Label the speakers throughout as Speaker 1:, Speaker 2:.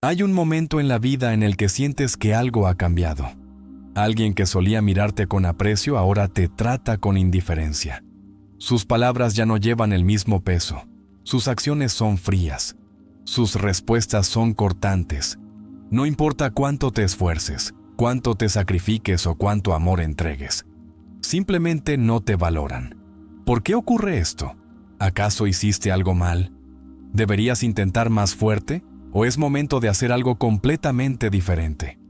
Speaker 1: Hay un momento en la vida en el que sientes que algo ha cambiado. Alguien que solía mirarte con aprecio ahora te trata con indiferencia. Sus palabras ya no llevan el mismo peso. Sus acciones son frías. Sus respuestas son cortantes. No importa cuánto te esfuerces, cuánto te sacrifiques o cuánto amor entregues. Simplemente no te valoran. ¿Por qué ocurre esto? ¿Acaso hiciste algo mal? ¿Deberías intentar más fuerte? ¿O es momento de hacer algo completamente diferente?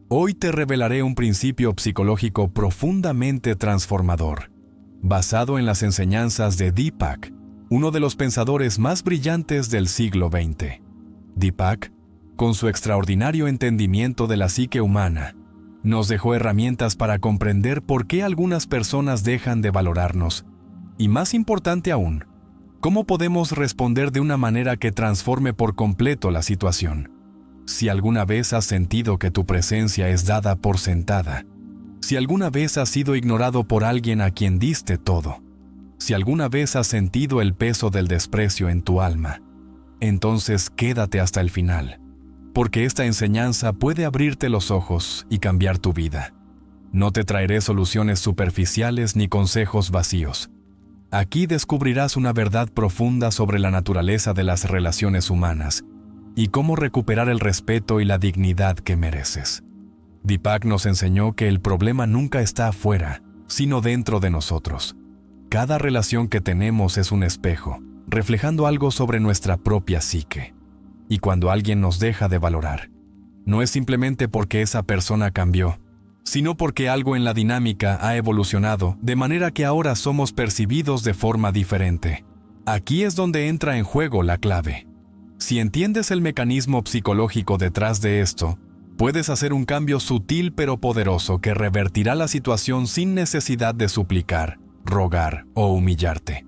Speaker 1: Hoy te revelaré un principio psicológico profundamente transformador, basado en las enseñanzas de Deepak, uno de los pensadores más brillantes del siglo XX. Deepak, con su extraordinario entendimiento de la psique humana, nos dejó herramientas para comprender por qué algunas personas dejan de valorarnos, y más importante aún, ¿cómo podemos responder de una manera que transforme por completo la situación? Si alguna vez has sentido que tu presencia es dada por sentada, si alguna vez has sido ignorado por alguien a quien diste todo, si alguna vez has sentido el peso del desprecio en tu alma, entonces quédate hasta el final, porque esta enseñanza puede abrirte los ojos y cambiar tu vida. No te traeré soluciones superficiales ni consejos vacíos. Aquí descubrirás una verdad profunda sobre la naturaleza de las relaciones humanas y cómo recuperar el respeto y la dignidad que mereces. Deepak nos enseñó que el problema nunca está afuera, sino dentro de nosotros. Cada relación que tenemos es un espejo, reflejando algo sobre nuestra propia psique. Y cuando alguien nos deja de valorar, no es simplemente porque esa persona cambió, sino porque algo en la dinámica ha evolucionado de manera que ahora somos percibidos de forma diferente. Aquí es donde entra en juego la clave. Si entiendes el mecanismo psicológico detrás de esto, puedes hacer un cambio sutil pero poderoso que revertirá la situación sin necesidad de suplicar, rogar o humillarte.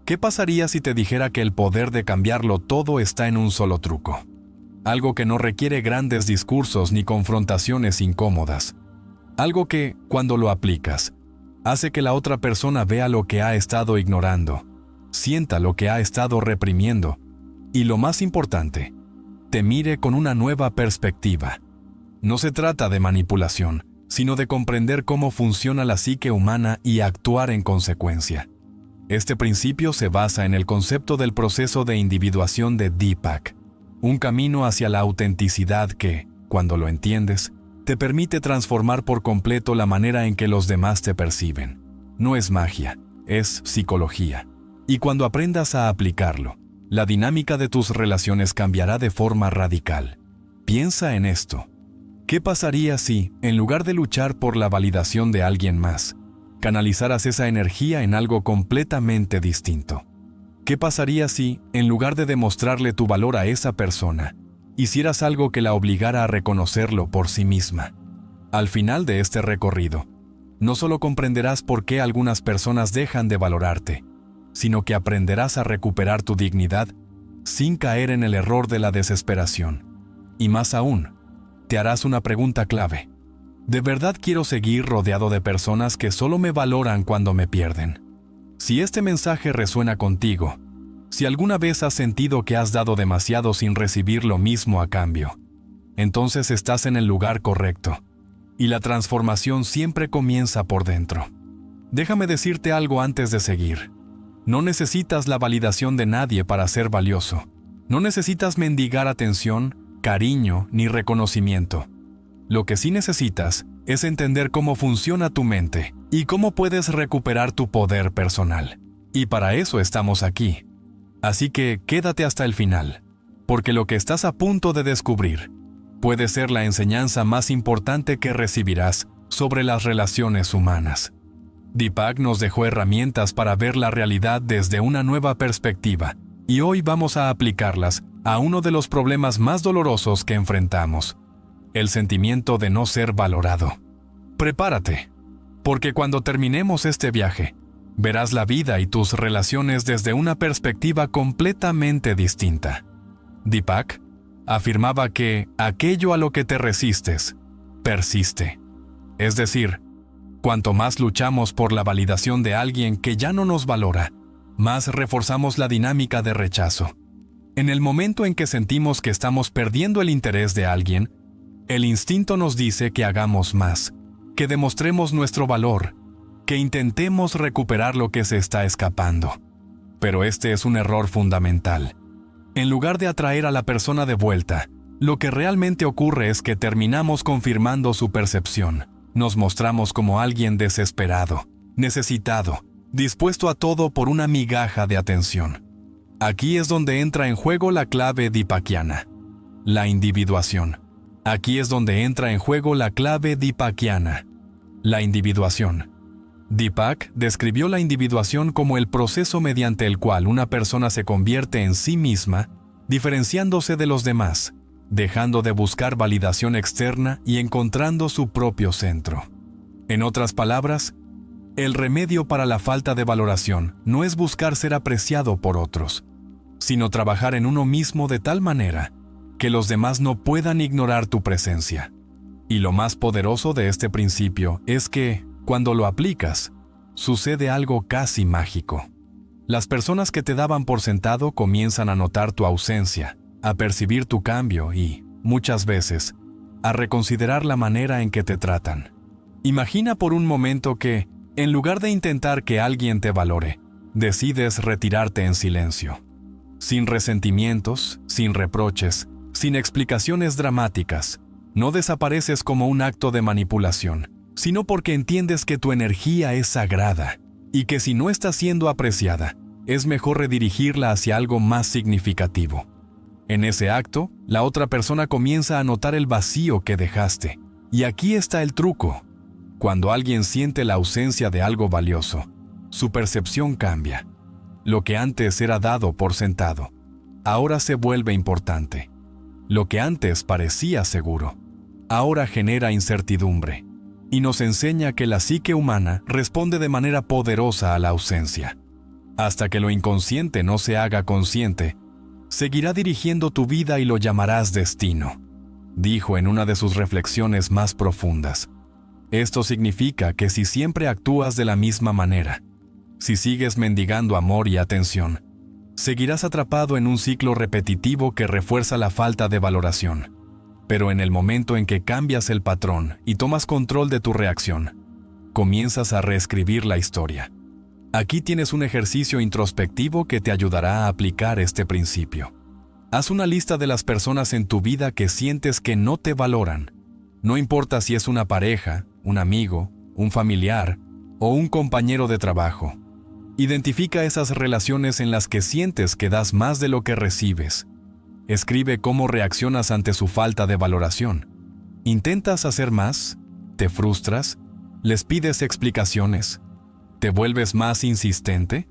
Speaker 1: ¿Qué pasaría si te dijera que el poder de cambiarlo todo está en un solo truco? Algo que no requiere grandes discursos ni confrontaciones incómodas. Algo que, cuando lo aplicas, hace que la otra persona vea lo que ha estado ignorando, sienta lo que ha estado reprimiendo y, lo más importante, te mire con una nueva perspectiva. No se trata de manipulación, sino de comprender cómo funciona la psique humana y actuar en consecuencia. Este principio se basa en el concepto del proceso de individuación de Deepak, un camino hacia la autenticidad que, cuando lo entiendes, te permite transformar por completo la manera en que los demás te perciben. No es magia, es psicología. Y cuando aprendas a aplicarlo, la dinámica de tus relaciones cambiará de forma radical. Piensa en esto. ¿Qué pasaría si, en lugar de luchar por la validación de alguien más, canalizaras esa energía en algo completamente distinto? ¿Qué pasaría si, en lugar de demostrarle tu valor a esa persona, hicieras algo que la obligara a reconocerlo por sí misma? Al final de este recorrido, no solo comprenderás por qué algunas personas dejan de valorarte, sino que aprenderás a recuperar tu dignidad sin caer en el error de la desesperación. Y más aún, te harás una pregunta clave. ¿De verdad quiero seguir rodeado de personas que solo me valoran cuando me pierden? Si este mensaje resuena contigo, si alguna vez has sentido que has dado demasiado sin recibir lo mismo a cambio, entonces estás en el lugar correcto, y la transformación siempre comienza por dentro. Déjame decirte algo antes de seguir. No necesitas la validación de nadie para ser valioso. No necesitas mendigar atención, cariño ni reconocimiento. Lo que sí necesitas es entender cómo funciona tu mente y cómo puedes recuperar tu poder personal. Y para eso estamos aquí. Así que quédate hasta el final, porque lo que estás a punto de descubrir puede ser la enseñanza más importante que recibirás sobre las relaciones humanas. Deepak nos dejó herramientas para ver la realidad desde una nueva perspectiva, y hoy vamos a aplicarlas a uno de los problemas más dolorosos que enfrentamos: el sentimiento de no ser valorado. Prepárate, porque cuando terminemos este viaje, verás la vida y tus relaciones desde una perspectiva completamente distinta. Deepak afirmaba que aquello a lo que te resistes, persiste. Es decir, cuanto más luchamos por la validación de alguien que ya no nos valora, más reforzamos la dinámica de rechazo. En el momento en que sentimos que estamos perdiendo el interés de alguien, el instinto nos dice que hagamos más, que demostremos nuestro valor, que intentemos recuperar lo que se está escapando. Pero este es un error fundamental. En lugar de atraer a la persona de vuelta, lo que realmente ocurre es que terminamos confirmando su percepción. Nos mostramos como alguien desesperado, necesitado, dispuesto a todo por una migaja de atención. Aquí es donde entra en juego la clave dipakiana, la individuación. Aquí es donde entra en juego la clave dipakiana, la individuación. Deepak describió la individuación como el proceso mediante el cual una persona se convierte en sí misma, diferenciándose de los demás, dejando de buscar validación externa y encontrando su propio centro. En otras palabras, el remedio para la falta de valoración no es buscar ser apreciado por otros, sino trabajar en uno mismo de tal manera que los demás no puedan ignorar tu presencia. Y lo más poderoso de este principio es que, cuando lo aplicas, sucede algo casi mágico. Las personas que te daban por sentado comienzan a notar tu ausencia, a percibir tu cambio y, muchas veces, a reconsiderar la manera en que te tratan. Imagina por un momento que, en lugar de intentar que alguien te valore, decides retirarte en silencio. Sin resentimientos, sin reproches, sin explicaciones dramáticas, no desapareces como un acto de manipulación, sino porque entiendes que tu energía es sagrada y que si no está siendo apreciada, es mejor redirigirla hacia algo más significativo. En ese acto, la otra persona comienza a notar el vacío que dejaste. Y aquí está el truco. Cuando alguien siente la ausencia de algo valioso, su percepción cambia. Lo que antes era dado por sentado, ahora se vuelve importante. Lo que antes parecía seguro, ahora genera incertidumbre. Y nos enseña que la psique humana responde de manera poderosa a la ausencia. Hasta que lo inconsciente no se haga consciente, seguirá dirigiendo tu vida y lo llamarás destino, dijo en una de sus reflexiones más profundas. Esto significa que si siempre actúas de la misma manera, si sigues mendigando amor y atención, seguirás atrapado en un ciclo repetitivo que refuerza la falta de valoración. Pero en el momento en que cambias el patrón y tomas control de tu reacción, comienzas a reescribir la historia. Aquí tienes un ejercicio introspectivo que te ayudará a aplicar este principio. Haz una lista de las personas en tu vida que sientes que no te valoran. No importa si es una pareja, un amigo, un familiar o un compañero de trabajo. Identifica esas relaciones en las que sientes que das más de lo que recibes. Escribe cómo reaccionas ante su falta de valoración. ¿Intentas hacer más? ¿Te frustras? ¿Les pides explicaciones? ¿Te vuelves más insistente?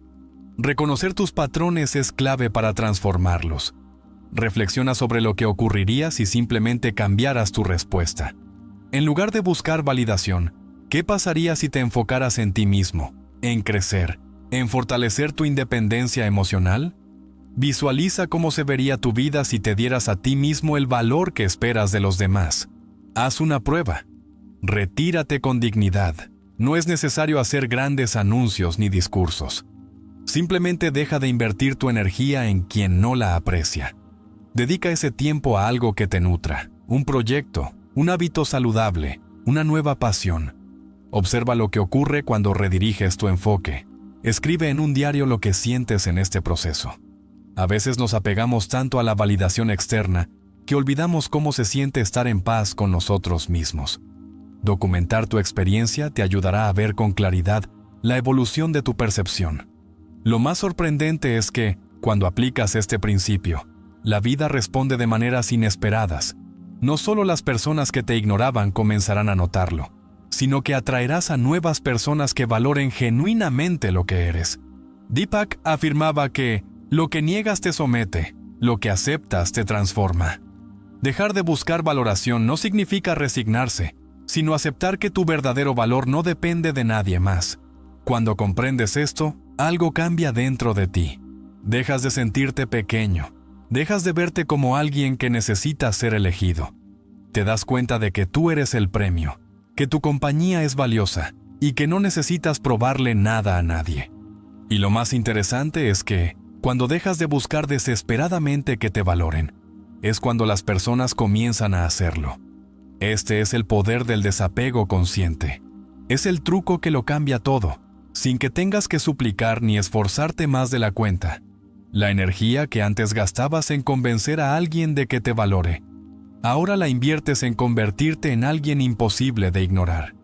Speaker 1: Reconocer tus patrones es clave para transformarlos. Reflexiona sobre lo que ocurriría si simplemente cambiaras tu respuesta. En lugar de buscar validación, ¿qué pasaría si te enfocaras en ti mismo, en crecer, en fortalecer tu independencia emocional? Visualiza cómo se vería tu vida si te dieras a ti mismo el valor que esperas de los demás. Haz una prueba. Retírate con dignidad. No es necesario hacer grandes anuncios ni discursos. Simplemente deja de invertir tu energía en quien no la aprecia. Dedica ese tiempo a algo que te nutra, un proyecto, un hábito saludable, una nueva pasión. Observa lo que ocurre cuando rediriges tu enfoque. Escribe en un diario lo que sientes en este proceso. A veces nos apegamos tanto a la validación externa que olvidamos cómo se siente estar en paz con nosotros mismos. Documentar tu experiencia te ayudará a ver con claridad la evolución de tu percepción. Lo más sorprendente es que, cuando aplicas este principio, la vida responde de maneras inesperadas. No solo las personas que te ignoraban comenzarán a notarlo, sino que atraerás a nuevas personas que valoren genuinamente lo que eres. Deepak afirmaba que lo que niegas te somete, lo que aceptas te transforma. Dejar de buscar valoración no significa resignarse, sino aceptar que tu verdadero valor no depende de nadie más. Cuando comprendes esto, algo cambia dentro de ti. Dejas de sentirte pequeño, dejas de verte como alguien que necesita ser elegido. Te das cuenta de que tú eres el premio, que tu compañía es valiosa y que no necesitas probarle nada a nadie. Y lo más interesante es que, Cuando dejas de buscar desesperadamente que te valoren, es cuando las personas comienzan a hacerlo. Este es el poder del desapego consciente. Es el truco que lo cambia todo, sin que tengas que suplicar ni esforzarte más de la cuenta. La energía que antes gastabas en convencer a alguien de que te valore, ahora la inviertes en convertirte en alguien imposible de ignorar.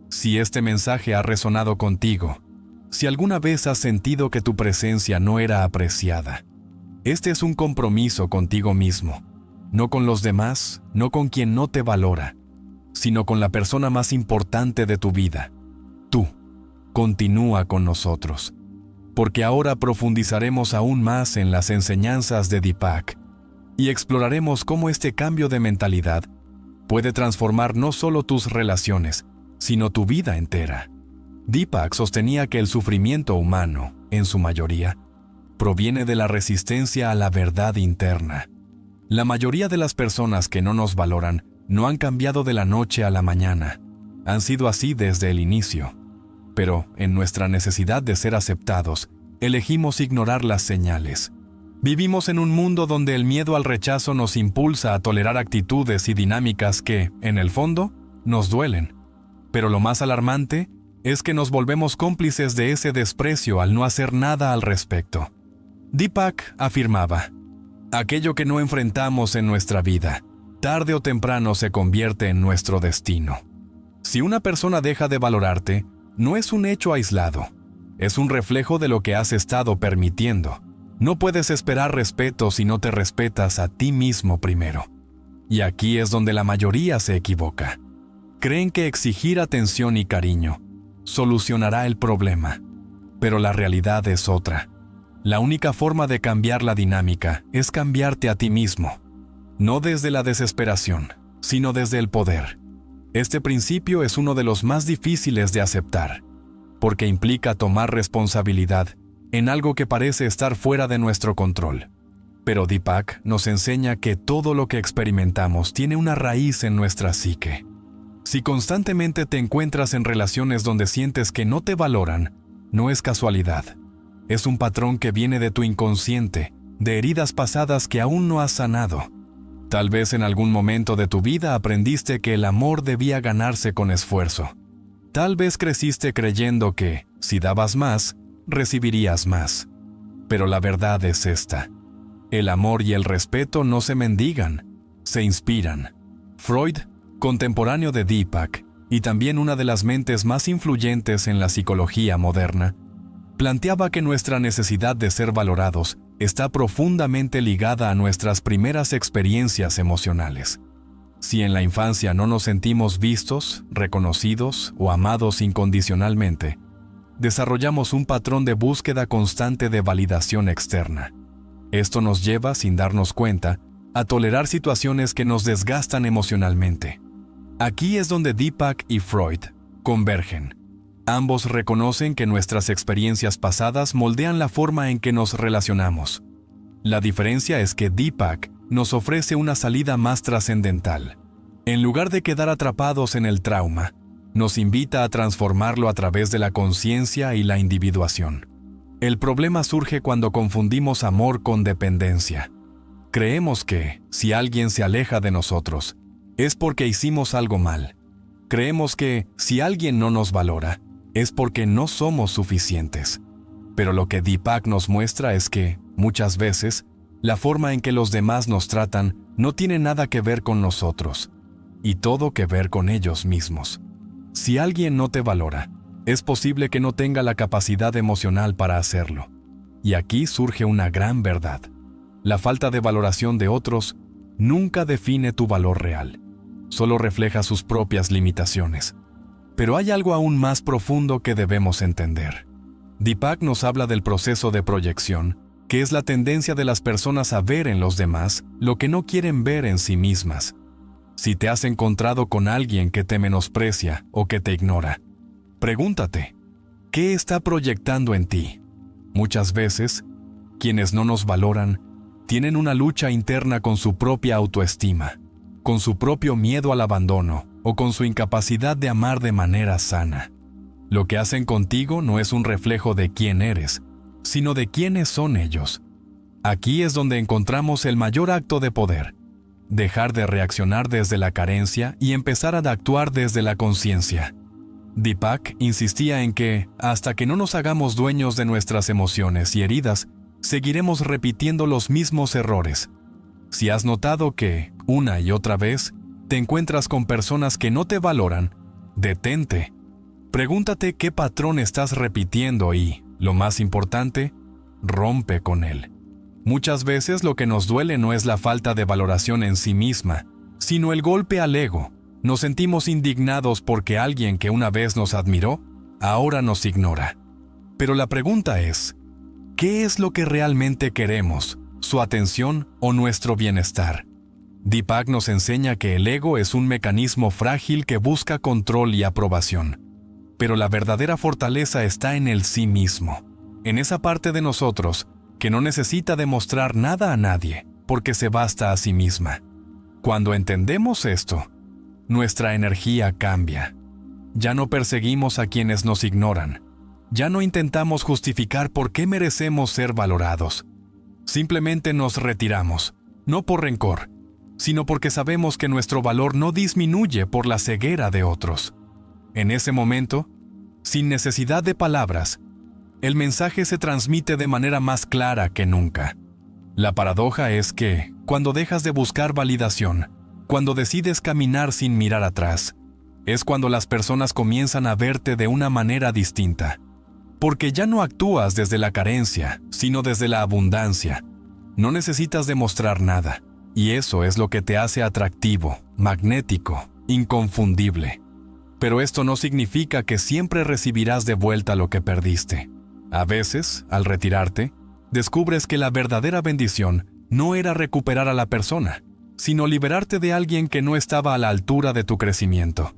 Speaker 1: Si este mensaje ha resonado contigo, si alguna vez has sentido que tu presencia no era apreciada, este es un compromiso contigo mismo, no con los demás, no con quien no te valora, sino con la persona más importante de tu vida, tú. Continúa con nosotros, porque ahora profundizaremos aún más en las enseñanzas de Deepak y exploraremos cómo este cambio de mentalidad puede transformar no solo tus relaciones, sino tu vida entera. Deepak sostenía que el sufrimiento humano, en su mayoría, proviene de la resistencia a la verdad interna. La mayoría de las personas que no nos valoran no han cambiado de la noche a la mañana. Han sido así desde el inicio. Pero, en nuestra necesidad de ser aceptados, elegimos ignorar las señales. Vivimos en un mundo donde el miedo al rechazo nos impulsa a tolerar actitudes y dinámicas que, en el fondo, nos duelen. Pero lo más alarmante es que nos volvemos cómplices de ese desprecio al no hacer nada al respecto. Deepak afirmaba: aquello que no enfrentamos en nuestra vida, tarde o temprano se convierte en nuestro destino. Si una persona deja de valorarte, no es un hecho aislado, es un reflejo de lo que has estado permitiendo. No puedes esperar respeto si no te respetas a ti mismo primero. Y aquí es donde la mayoría se equivoca. Creen que exigir atención y cariño solucionará el problema, pero la realidad es otra. La única forma de cambiar la dinámica es cambiarte a ti mismo, no desde la desesperación, sino desde el poder. Este principio es uno de los más difíciles de aceptar, porque implica tomar responsabilidad en algo que parece estar fuera de nuestro control. Pero Deepak nos enseña que todo lo que experimentamos tiene una raíz en nuestra psique. Si constantemente te encuentras en relaciones donde sientes que no te valoran, no es casualidad. Es un patrón que viene de tu inconsciente, de heridas pasadas que aún no has sanado. Tal vez en algún momento de tu vida aprendiste que el amor debía ganarse con esfuerzo. Tal vez creciste creyendo que, si dabas más, recibirías más. Pero la verdad es esta: el amor y el respeto no se mendigan, se inspiran. Freud, contemporáneo de Deepak, y también una de las mentes más influyentes en la psicología moderna, planteaba que nuestra necesidad de ser valorados está profundamente ligada a nuestras primeras experiencias emocionales. Si en la infancia no nos sentimos vistos, reconocidos o amados incondicionalmente, desarrollamos un patrón de búsqueda constante de validación externa. Esto nos lleva, sin darnos cuenta, a tolerar situaciones que nos desgastan emocionalmente. Aquí es donde Deepak y Freud convergen. Ambos reconocen que nuestras experiencias pasadas moldean la forma en que nos relacionamos. La diferencia es que Deepak nos ofrece una salida más trascendental. En lugar de quedar atrapados en el trauma, nos invita a transformarlo a través de la conciencia y la individuación. El problema surge cuando confundimos amor con dependencia. Creemos que, si alguien se aleja de nosotros, es porque hicimos algo mal. Creemos que, si alguien no nos valora, es porque no somos suficientes. Pero lo que Deepak nos muestra es que, muchas veces, la forma en que los demás nos tratan no tiene nada que ver con nosotros, y todo que ver con ellos mismos. Si alguien no te valora, es posible que no tenga la capacidad emocional para hacerlo. Y aquí surge una gran verdad. La falta de valoración de otros nunca define tu valor real, solo refleja sus propias limitaciones. Pero hay algo aún más profundo que debemos entender. Deepak nos habla del proceso de proyección, que es la tendencia de las personas a ver en los demás lo que no quieren ver en sí mismas. Si te has encontrado con alguien que te menosprecia o que te ignora, pregúntate, ¿qué está proyectando en ti? Muchas veces, quienes no nos valoran tienen una lucha interna con su propia autoestima, con su propio miedo al abandono o con su incapacidad de amar de manera sana. Lo que hacen contigo no es un reflejo de quién eres, sino de quiénes son ellos. Aquí es donde encontramos el mayor acto de poder: dejar de reaccionar desde la carencia y empezar a actuar desde la conciencia. Deepak insistía en que, hasta que no nos hagamos dueños de nuestras emociones y heridas, seguiremos repitiendo los mismos errores. Si has notado que, una y otra vez, te encuentras con personas que no te valoran, detente. Pregúntate qué patrón estás repitiendo y, lo más importante, rompe con él. Muchas veces lo que nos duele no es la falta de valoración en sí misma, sino el golpe al ego. Nos sentimos indignados porque alguien que una vez nos admiró, ahora nos ignora. Pero la pregunta es, ¿qué es lo que realmente queremos? ¿Su atención o nuestro bienestar? Deepak nos enseña que el ego es un mecanismo frágil que busca control y aprobación. Pero la verdadera fortaleza está en el sí mismo, en esa parte de nosotros que no necesita demostrar nada a nadie, porque se basta a sí misma. Cuando entendemos esto, nuestra energía cambia. Ya no perseguimos a quienes nos ignoran. Ya no intentamos justificar por qué merecemos ser valorados. Simplemente nos retiramos, no por rencor, sino porque sabemos que nuestro valor no disminuye por la ceguera de otros. En ese momento, sin necesidad de palabras, el mensaje se transmite de manera más clara que nunca. La paradoja es que, cuando dejas de buscar validación, cuando decides caminar sin mirar atrás, es cuando las personas comienzan a verte de una manera distinta. Porque ya no actúas desde la carencia, sino desde la abundancia. No necesitas demostrar nada, y eso es lo que te hace atractivo, magnético, inconfundible. Pero esto no significa que siempre recibirás de vuelta lo que perdiste. A veces, al retirarte, descubres que la verdadera bendición no era recuperar a la persona, sino liberarte de alguien que no estaba a la altura de tu crecimiento.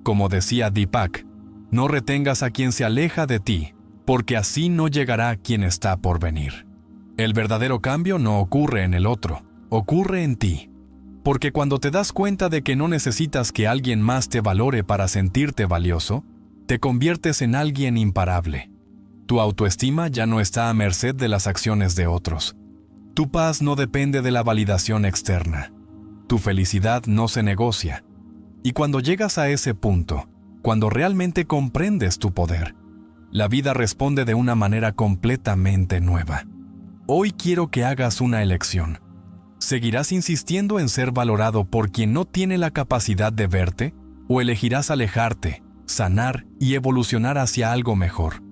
Speaker 1: Como decía Deepak, no retengas a quien se aleja de ti, porque así no llegará quien está por venir. El verdadero cambio no ocurre en el otro, ocurre en ti. Porque cuando te das cuenta de que no necesitas que alguien más te valore para sentirte valioso, te conviertes en alguien imparable. Tu autoestima ya no está a merced de las acciones de otros. Tu paz no depende de la validación externa. Tu felicidad no se negocia. Y cuando llegas a ese punto, cuando realmente comprendes tu poder, la vida responde de una manera completamente nueva. Hoy quiero que hagas una elección. ¿Seguirás insistiendo en ser valorado por quien no tiene la capacidad de verte? ¿O elegirás alejarte, sanar y evolucionar hacia algo mejor?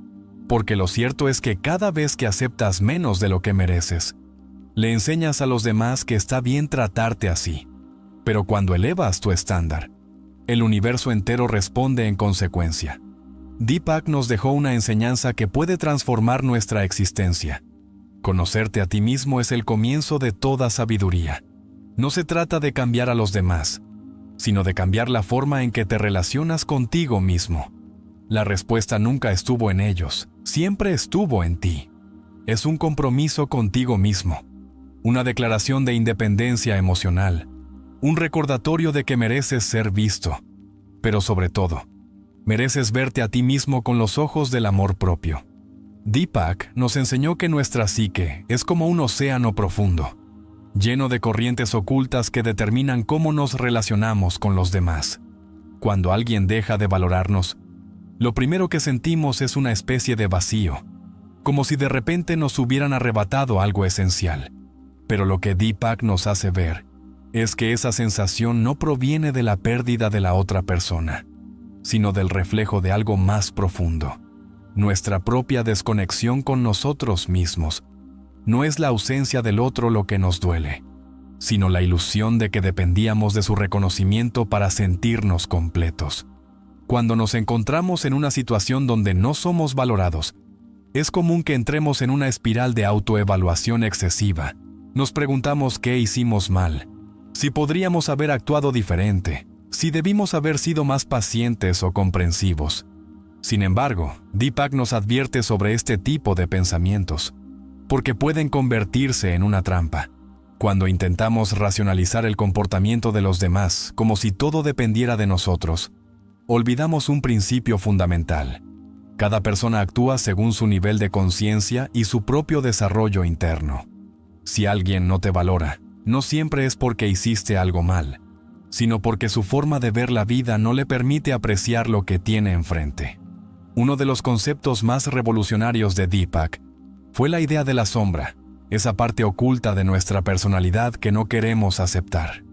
Speaker 1: Porque lo cierto es que cada vez que aceptas menos de lo que mereces, le enseñas a los demás que está bien tratarte así. Pero cuando elevas tu estándar, el universo entero responde en consecuencia. Deepak nos dejó una enseñanza que puede transformar nuestra existencia. Conocerte a ti mismo es el comienzo de toda sabiduría. No se trata de cambiar a los demás, sino de cambiar la forma en que te relacionas contigo mismo. La respuesta nunca estuvo en ellos, siempre estuvo en ti. Es un compromiso contigo mismo, una declaración de independencia emocional, un recordatorio de que mereces ser visto, pero sobre todo, mereces verte a ti mismo con los ojos del amor propio. Deepak nos enseñó que nuestra psique es como un océano profundo, lleno de corrientes ocultas que determinan cómo nos relacionamos con los demás. Cuando alguien deja de valorarnos, lo primero que sentimos es una especie de vacío, como si de repente nos hubieran arrebatado algo esencial. Pero lo que Deepak nos hace ver es que esa sensación no proviene de la pérdida de la otra persona, sino del reflejo de algo más profundo. Nuestra propia desconexión con nosotros mismos. No es la ausencia del otro lo que nos duele, sino la ilusión de que dependíamos de su reconocimiento para sentirnos completos. Cuando nos encontramos en una situación donde no somos valorados, es común que entremos en una espiral de autoevaluación excesiva. Nos preguntamos qué hicimos mal, si podríamos haber actuado diferente, si debimos haber sido más pacientes o comprensivos. Sin embargo, Deepak nos advierte sobre este tipo de pensamientos, porque pueden convertirse en una trampa. Cuando intentamos racionalizar el comportamiento de los demás como si todo dependiera de nosotros, olvidamos un principio fundamental. Cada persona actúa según su nivel de conciencia y su propio desarrollo interno. Si alguien no te valora, no siempre es porque hiciste algo mal, sino porque su forma de ver la vida no le permite apreciar lo que tiene enfrente. Uno de los conceptos más revolucionarios de Deepak fue la idea de la sombra, esa parte oculta de nuestra personalidad que no queremos aceptar.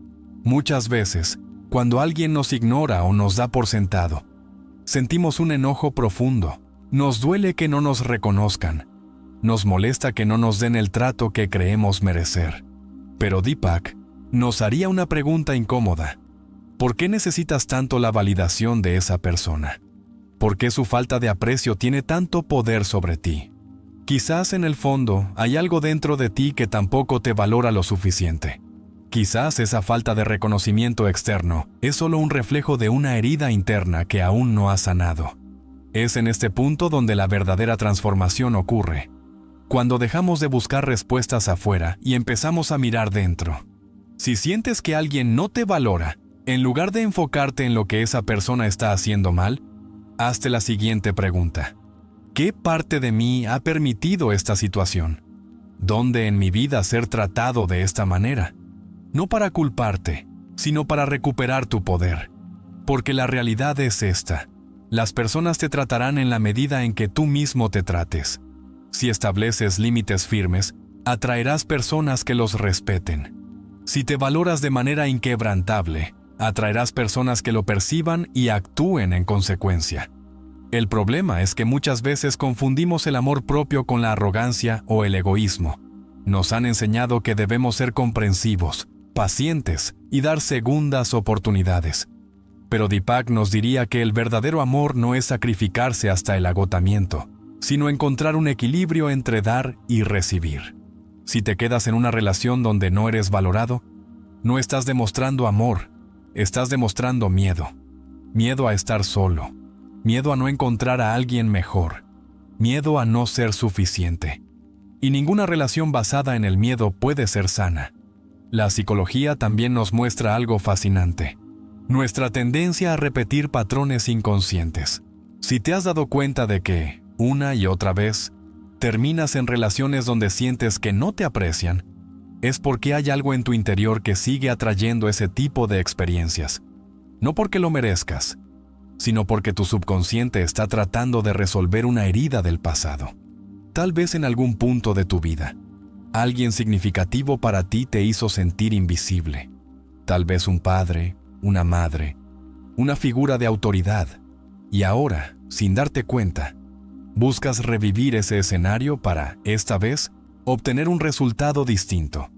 Speaker 1: Muchas veces, cuando alguien nos ignora o nos da por sentado, sentimos un enojo profundo. Nos duele que no nos reconozcan. Nos molesta que no nos den el trato que creemos merecer. Pero Deepak nos haría una pregunta incómoda. ¿Por qué necesitas tanto la validación de esa persona? ¿Por qué su falta de aprecio tiene tanto poder sobre ti? Quizás en el fondo hay algo dentro de ti que tampoco te valora lo suficiente. Quizás esa falta de reconocimiento externo es solo un reflejo de una herida interna que aún no ha sanado. Es en este punto donde la verdadera transformación ocurre, cuando dejamos de buscar respuestas afuera y empezamos a mirar dentro. Si sientes que alguien no te valora, en lugar de enfocarte en lo que esa persona está haciendo mal, hazte la siguiente pregunta. ¿Qué parte de mí ha permitido esta situación? ¿Dónde en mi vida ser tratado de esta manera? No para culparte, sino para recuperar tu poder. Porque la realidad es esta. Las personas te tratarán en la medida en que tú mismo te trates. Si estableces límites firmes, atraerás personas que los respeten. Si te valoras de manera inquebrantable, atraerás personas que lo perciban y actúen en consecuencia. El problema es que muchas veces confundimos el amor propio con la arrogancia o el egoísmo. Nos han enseñado que debemos ser comprensivos, pacientes y dar segundas oportunidades. Pero Deepak nos diría que el verdadero amor no es sacrificarse hasta el agotamiento, sino encontrar un equilibrio entre dar y recibir. Si te quedas en una relación donde no eres valorado, no estás demostrando amor, estás demostrando miedo. Miedo a estar solo, miedo a no encontrar a alguien mejor, miedo a no ser suficiente. Y ninguna relación basada en el miedo puede ser sana. La psicología también nos muestra algo fascinante. Nuestra tendencia a repetir patrones inconscientes. Si te has dado cuenta de que, una y otra vez, terminas en relaciones donde sientes que no te aprecian, es porque hay algo en tu interior que sigue atrayendo ese tipo de experiencias. No porque lo merezcas, sino porque tu subconsciente está tratando de resolver una herida del pasado. Tal vez en algún punto de tu vida, alguien significativo para ti te hizo sentir invisible. Tal vez un padre, una madre, una figura de autoridad. Y ahora, sin darte cuenta, buscas revivir ese escenario para, esta vez, obtener un resultado distinto.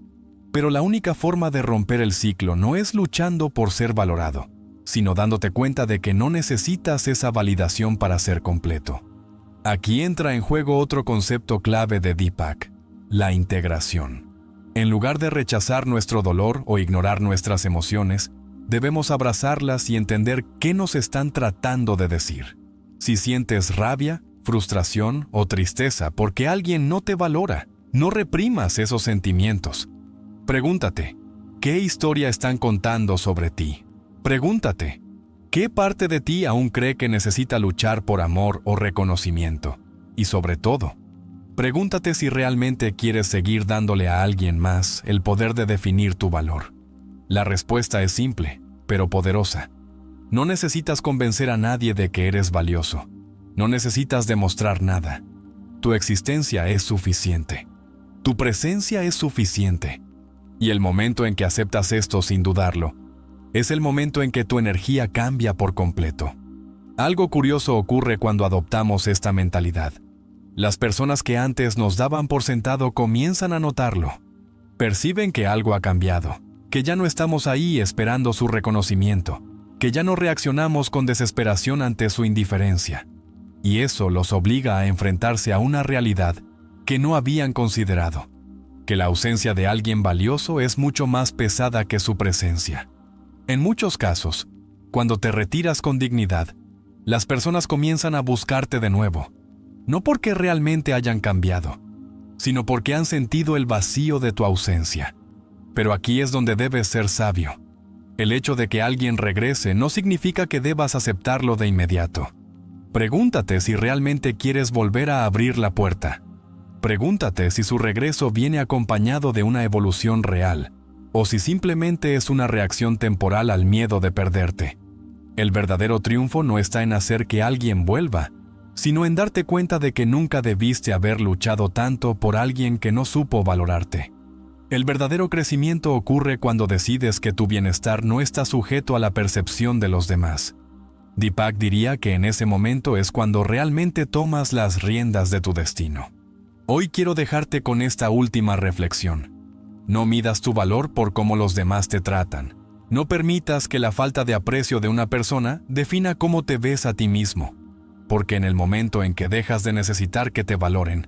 Speaker 1: Pero la única forma de romper el ciclo no es luchando por ser valorado, sino dándote cuenta de que no necesitas esa validación para ser completo. Aquí entra en juego otro concepto clave de Deepak, la integración. En lugar de rechazar nuestro dolor o ignorar nuestras emociones, debemos abrazarlas y entender qué nos están tratando de decir. Si sientes rabia, frustración o tristeza porque alguien no te valora, no reprimas esos sentimientos. Pregúntate, ¿qué historia están contando sobre ti? Pregúntate, ¿qué parte de ti aún cree que necesita luchar por amor o reconocimiento? Y sobre todo, pregúntate si realmente quieres seguir dándole a alguien más el poder de definir tu valor. La respuesta es simple, pero poderosa. No necesitas convencer a nadie de que eres valioso. No necesitas demostrar nada. Tu existencia es suficiente. Tu presencia es suficiente. Y el momento en que aceptas esto sin dudarlo, es el momento en que tu energía cambia por completo. Algo curioso ocurre cuando adoptamos esta mentalidad. Las personas que antes nos daban por sentado comienzan a notarlo. Perciben que algo ha cambiado, que ya no estamos ahí esperando su reconocimiento, que ya no reaccionamos con desesperación ante su indiferencia. Y eso los obliga a enfrentarse a una realidad que no habían considerado, que la ausencia de alguien valioso es mucho más pesada que su presencia. En muchos casos, cuando te retiras con dignidad, las personas comienzan a buscarte de nuevo, no porque realmente hayan cambiado, sino porque han sentido el vacío de tu ausencia. Pero aquí es donde debes ser sabio. El hecho de que alguien regrese no significa que debas aceptarlo de inmediato. Pregúntate si realmente quieres volver a abrir la puerta. Pregúntate si su regreso viene acompañado de una evolución real, o si simplemente es una reacción temporal al miedo de perderte. El verdadero triunfo no está en hacer que alguien vuelva, sino en darte cuenta de que nunca debiste haber luchado tanto por alguien que no supo valorarte. El verdadero crecimiento ocurre cuando decides que tu bienestar no está sujeto a la percepción de los demás. Deepak diría que en ese momento es cuando realmente tomas las riendas de tu destino. Hoy quiero dejarte con esta última reflexión. No midas tu valor por cómo los demás te tratan. No permitas que la falta de aprecio de una persona defina cómo te ves a ti mismo, porque en el momento en que dejas de necesitar que te valoren,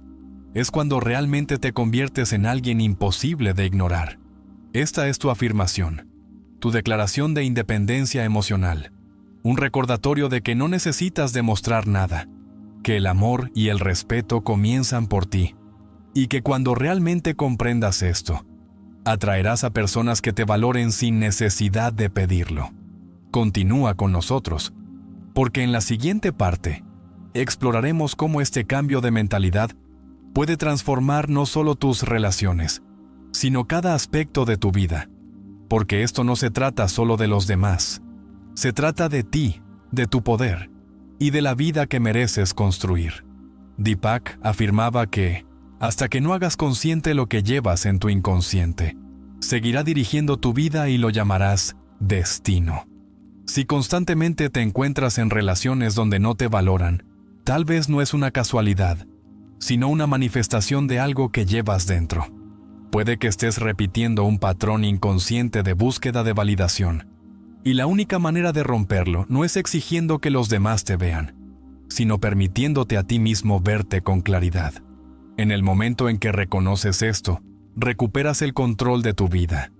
Speaker 1: es cuando realmente te conviertes en alguien imposible de ignorar. Esta es tu afirmación, tu declaración de independencia emocional, un recordatorio de que no necesitas demostrar nada, que el amor y el respeto comienzan por ti, y que cuando realmente comprendas esto, atraerás a personas que te valoren sin necesidad de pedirlo. Continúa con nosotros, porque en la siguiente parte exploraremos cómo este cambio de mentalidad puede transformar no solo tus relaciones, sino cada aspecto de tu vida, porque esto no se trata solo de los demás, se trata de ti, de tu poder y de la vida que mereces construir. Deepak afirmaba que, hasta que no hagas consciente lo que llevas en tu inconsciente, seguirá dirigiendo tu vida y lo llamarás destino. Si constantemente te encuentras en relaciones donde no te valoran, tal vez no es una casualidad, sino una manifestación de algo que llevas dentro. Puede que estés repitiendo un patrón inconsciente de búsqueda de validación, y la única manera de romperlo no es exigiendo que los demás te vean, sino permitiéndote a ti mismo verte con claridad. En el momento en que reconoces esto, recuperas el control de tu vida.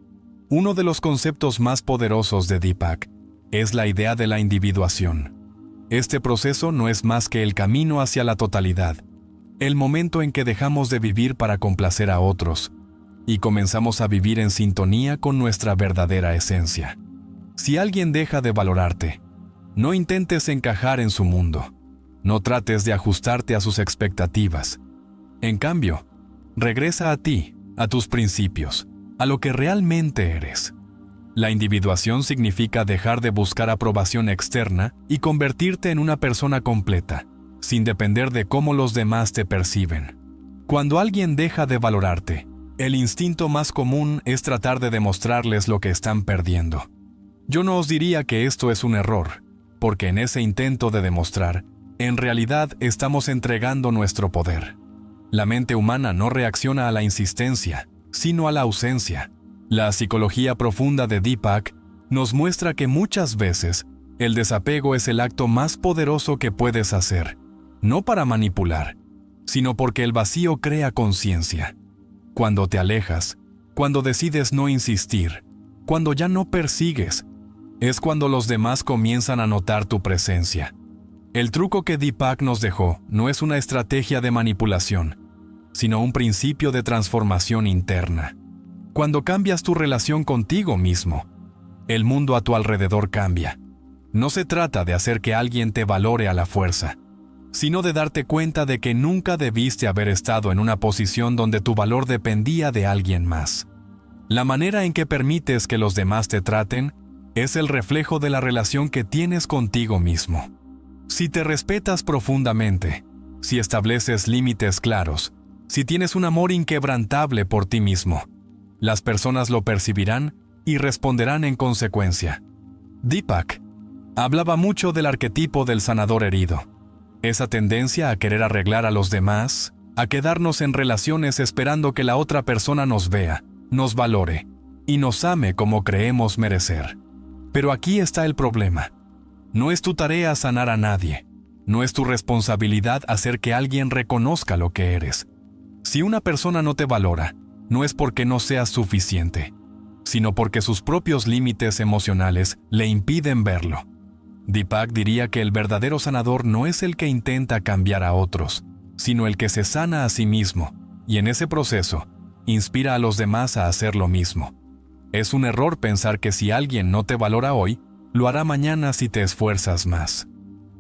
Speaker 1: Uno de los conceptos más poderosos de Deepak es la idea de la individuación. Este proceso no es más que el camino hacia la totalidad, el momento en que dejamos de vivir para complacer a otros y comenzamos a vivir en sintonía con nuestra verdadera esencia. Si alguien deja de valorarte, no intentes encajar en su mundo. No trates de ajustarte a sus expectativas. En cambio, regresa a ti, a tus principios, a lo que realmente eres. La individuación significa dejar de buscar aprobación externa y convertirte en una persona completa, sin depender de cómo los demás te perciben. Cuando alguien deja de valorarte, el instinto más común es tratar de demostrarles lo que están perdiendo. Yo no os diría que esto es un error, porque en ese intento de demostrar, en realidad estamos entregando nuestro poder. La mente humana no reacciona a la insistencia, sino a la ausencia. La psicología profunda de Deepak nos muestra que muchas veces el desapego es el acto más poderoso que puedes hacer, no para manipular, sino porque el vacío crea conciencia. Cuando te alejas, cuando decides no insistir, cuando ya no persigues, es cuando los demás comienzan a notar tu presencia. El truco que Deepak nos dejó no es una estrategia de manipulación, sino un principio de transformación interna. Cuando cambias tu relación contigo mismo, el mundo a tu alrededor cambia. No se trata de hacer que alguien te valore a la fuerza, sino de darte cuenta de que nunca debiste haber estado en una posición donde tu valor dependía de alguien más. La manera en que permites que los demás te traten es el reflejo de la relación que tienes contigo mismo. Si te respetas profundamente, si estableces límites claros, si tienes un amor inquebrantable por ti mismo, las personas lo percibirán y responderán en consecuencia. Deepak hablaba mucho del arquetipo del sanador herido. Esa tendencia a querer arreglar a los demás, a quedarnos en relaciones esperando que la otra persona nos vea, nos valore y nos ame como creemos merecer. Pero aquí está el problema. No es tu tarea sanar a nadie. No es tu responsabilidad hacer que alguien reconozca lo que eres. Si una persona no te valora, no es porque no seas suficiente, sino porque sus propios límites emocionales le impiden verlo. Deepak diría que el verdadero sanador no es el que intenta cambiar a otros, sino el que se sana a sí mismo, y en ese proceso, inspira a los demás a hacer lo mismo. Es un error pensar que si alguien no te valora hoy, lo hará mañana si te esfuerzas más.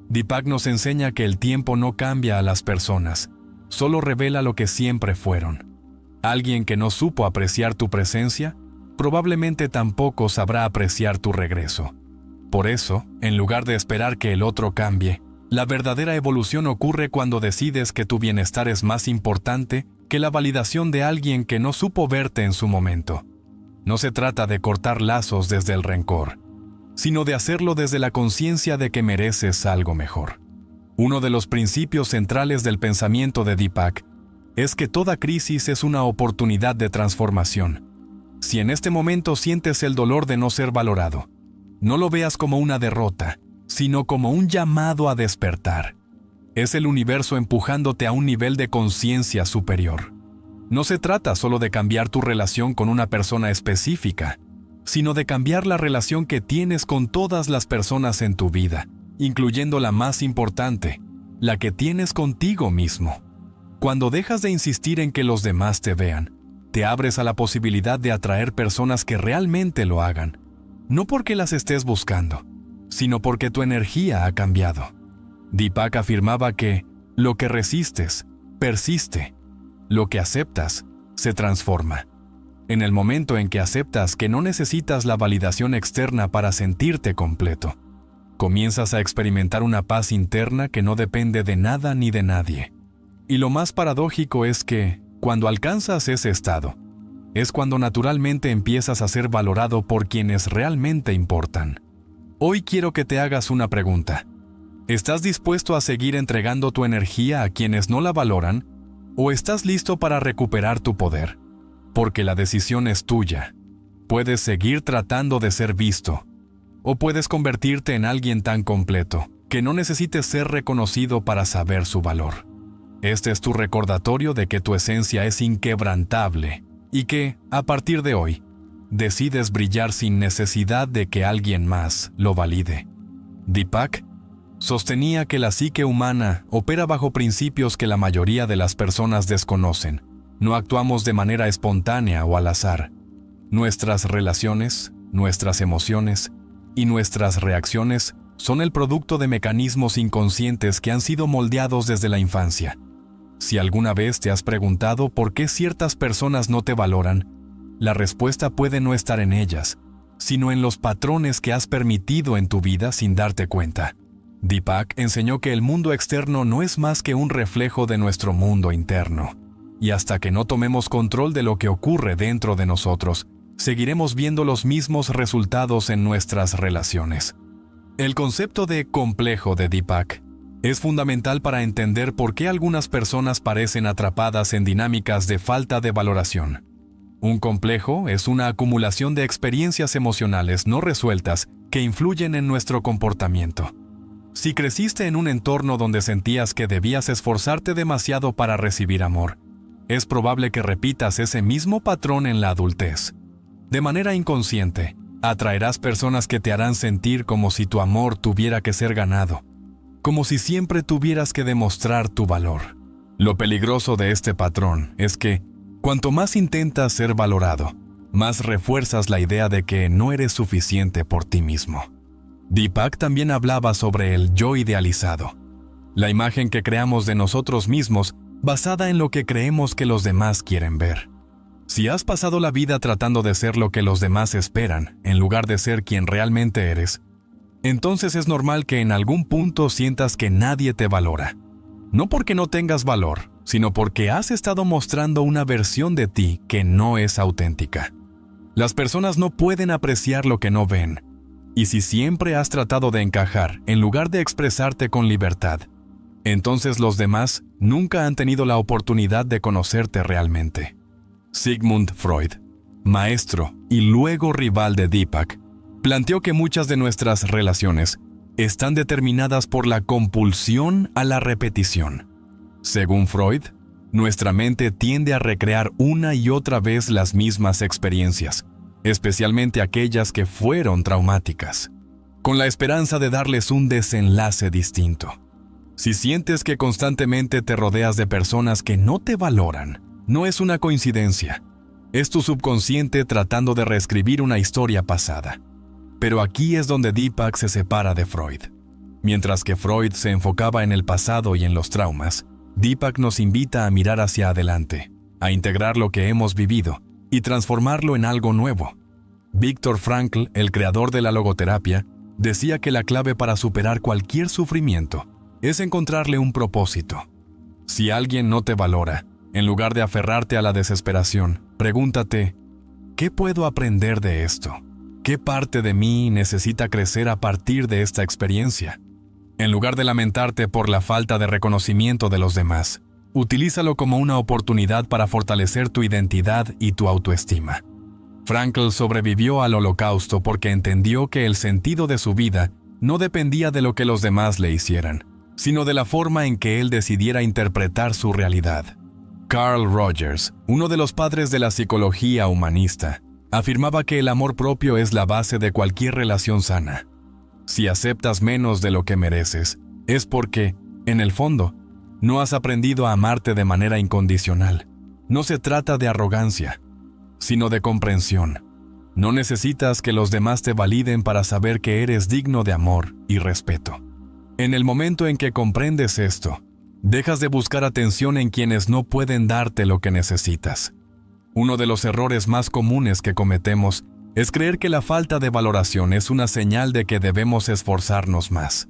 Speaker 1: Deepak nos enseña que el tiempo no cambia a las personas, solo revela lo que siempre fueron. Alguien que no supo apreciar tu presencia, probablemente tampoco sabrá apreciar tu regreso. Por eso, en lugar de esperar que el otro cambie, la verdadera evolución ocurre cuando decides que tu bienestar es más importante que la validación de alguien que no supo verte en su momento. No se trata de cortar lazos desde el rencor, sino de hacerlo desde la conciencia de que mereces algo mejor. Uno de los principios centrales del pensamiento de Deepak es que toda crisis es una oportunidad de transformación. Si en este momento sientes el dolor de no ser valorado, no lo veas como una derrota, sino como un llamado a despertar. Es el universo empujándote a un nivel de conciencia superior. No se trata solo de cambiar tu relación con una persona específica, sino de cambiar la relación que tienes con todas las personas en tu vida, incluyendo la más importante, la que tienes contigo mismo. Cuando dejas de insistir en que los demás te vean, te abres a la posibilidad de atraer personas que realmente lo hagan, no porque las estés buscando, sino porque tu energía ha cambiado. Deepak afirmaba que lo que resistes, persiste. Lo que aceptas, se transforma. En el momento en que aceptas que no necesitas la validación externa para sentirte completo, comienzas a experimentar una paz interna que no depende de nada ni de nadie. Y lo más paradójico es que, cuando alcanzas ese estado, es cuando naturalmente empiezas a ser valorado por quienes realmente importan. Hoy quiero que te hagas una pregunta. ¿Estás dispuesto a seguir entregando tu energía a quienes no la valoran? ¿O estás listo para recuperar tu poder? Porque la decisión es tuya. Puedes seguir tratando de ser visto, o puedes convertirte en alguien tan completo que no necesites ser reconocido para saber su valor. Este es tu recordatorio de que tu esencia es inquebrantable y que, a partir de hoy, decides brillar sin necesidad de que alguien más lo valide. Deepak sostenía que la psique humana opera bajo principios que la mayoría de las personas desconocen. No actuamos de manera espontánea o al azar. Nuestras relaciones, nuestras emociones y nuestras reacciones son el producto de mecanismos inconscientes que han sido moldeados desde la infancia. Si alguna vez te has preguntado por qué ciertas personas no te valoran, la respuesta puede no estar en ellas, sino en los patrones que has permitido en tu vida sin darte cuenta. Deepak enseñó que el mundo externo no es más que un reflejo de nuestro mundo interno. Y hasta que no tomemos control de lo que ocurre dentro de nosotros, seguiremos viendo los mismos resultados en nuestras relaciones. El concepto de complejo de Deepak es fundamental para entender por qué algunas personas parecen atrapadas en dinámicas de falta de valoración. Un complejo es una acumulación de experiencias emocionales no resueltas que influyen en nuestro comportamiento. Si creciste en un entorno donde sentías que debías esforzarte demasiado para recibir amor, es probable que repitas ese mismo patrón en la adultez. De manera inconsciente, atraerás personas que te harán sentir como si tu amor tuviera que ser ganado, como si siempre tuvieras que demostrar tu valor. Lo peligroso de este patrón es que, cuanto más intentas ser valorado, más refuerzas la idea de que no eres suficiente por ti mismo. Deepak también hablaba sobre el yo idealizado, la imagen que creamos de nosotros mismos basada en lo que creemos que los demás quieren ver. Si has pasado la vida tratando de ser lo que los demás esperan, en lugar de ser quien realmente eres, entonces es normal que en algún punto sientas que nadie te valora. No porque no tengas valor, sino porque has estado mostrando una versión de ti que no es auténtica. Las personas no pueden apreciar lo que no ven. Y si siempre has tratado de encajar en lugar de expresarte con libertad, entonces los demás nunca han tenido la oportunidad de conocerte realmente. Sigmund Freud, maestro y luego rival de Deepak, planteó que muchas de nuestras relaciones están determinadas por la compulsión a la repetición. Según Freud, nuestra mente tiende a recrear una y otra vez las mismas experiencias, especialmente aquellas que fueron traumáticas, con la esperanza de darles un desenlace distinto. Si sientes que constantemente te rodeas de personas que no te valoran, no es una coincidencia. Es tu subconsciente tratando de reescribir una historia pasada. Pero aquí es donde Deepak se separa de Freud. Mientras que Freud se enfocaba en el pasado y en los traumas, Deepak nos invita a mirar hacia adelante, a integrar lo que hemos vivido y transformarlo en algo nuevo. Viktor Frankl, el creador de la logoterapia, decía que la clave para superar cualquier sufrimiento es encontrarle un propósito. Si alguien no te valora, en lugar de aferrarte a la desesperación, pregúntate, ¿qué puedo aprender de esto? ¿Qué parte de mí necesita crecer a partir de esta experiencia? En lugar de lamentarte por la falta de reconocimiento de los demás, utilízalo como una oportunidad para fortalecer tu identidad y tu autoestima. Frankl sobrevivió al Holocausto porque entendió que el sentido de su vida no dependía de lo que los demás le hicieran, sino de la forma en que él decidiera interpretar su realidad. Carl Rogers, uno de los padres de la psicología humanista, afirmaba que el amor propio es la base de cualquier relación sana. Si aceptas menos de lo que mereces, es porque, en el fondo, no has aprendido a amarte de manera incondicional. No se trata de arrogancia, sino de comprensión. No necesitas que los demás te validen para saber que eres digno de amor y respeto. En el momento en que comprendes esto, dejas de buscar atención en quienes no pueden darte lo que necesitas. Uno de los errores más comunes que cometemos es creer que la falta de valoración es una señal de que debemos esforzarnos más.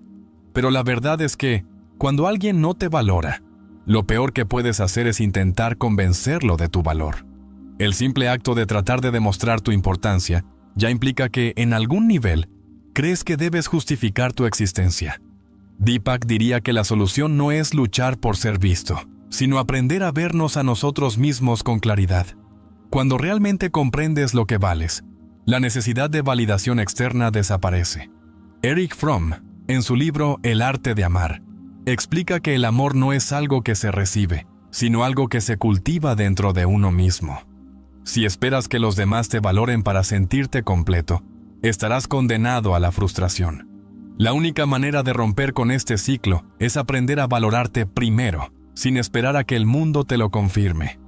Speaker 1: Pero la verdad es que, cuando alguien no te valora, lo peor que puedes hacer es intentar convencerlo de tu valor. El simple acto de tratar de demostrar tu importancia ya implica que, en algún nivel, crees que debes justificar tu existencia. Deepak diría que la solución no es luchar por ser visto, sino aprender a vernos a nosotros mismos con claridad. Cuando realmente comprendes lo que vales, la necesidad de validación externa desaparece. Erich Fromm, en su libro El arte de amar, explica que el amor no es algo que se recibe, sino algo que se cultiva dentro de uno mismo. Si esperas que los demás te valoren para sentirte completo, estarás condenado a la frustración. La única manera de romper con este ciclo es aprender a valorarte primero, sin esperar a que el mundo te lo confirme.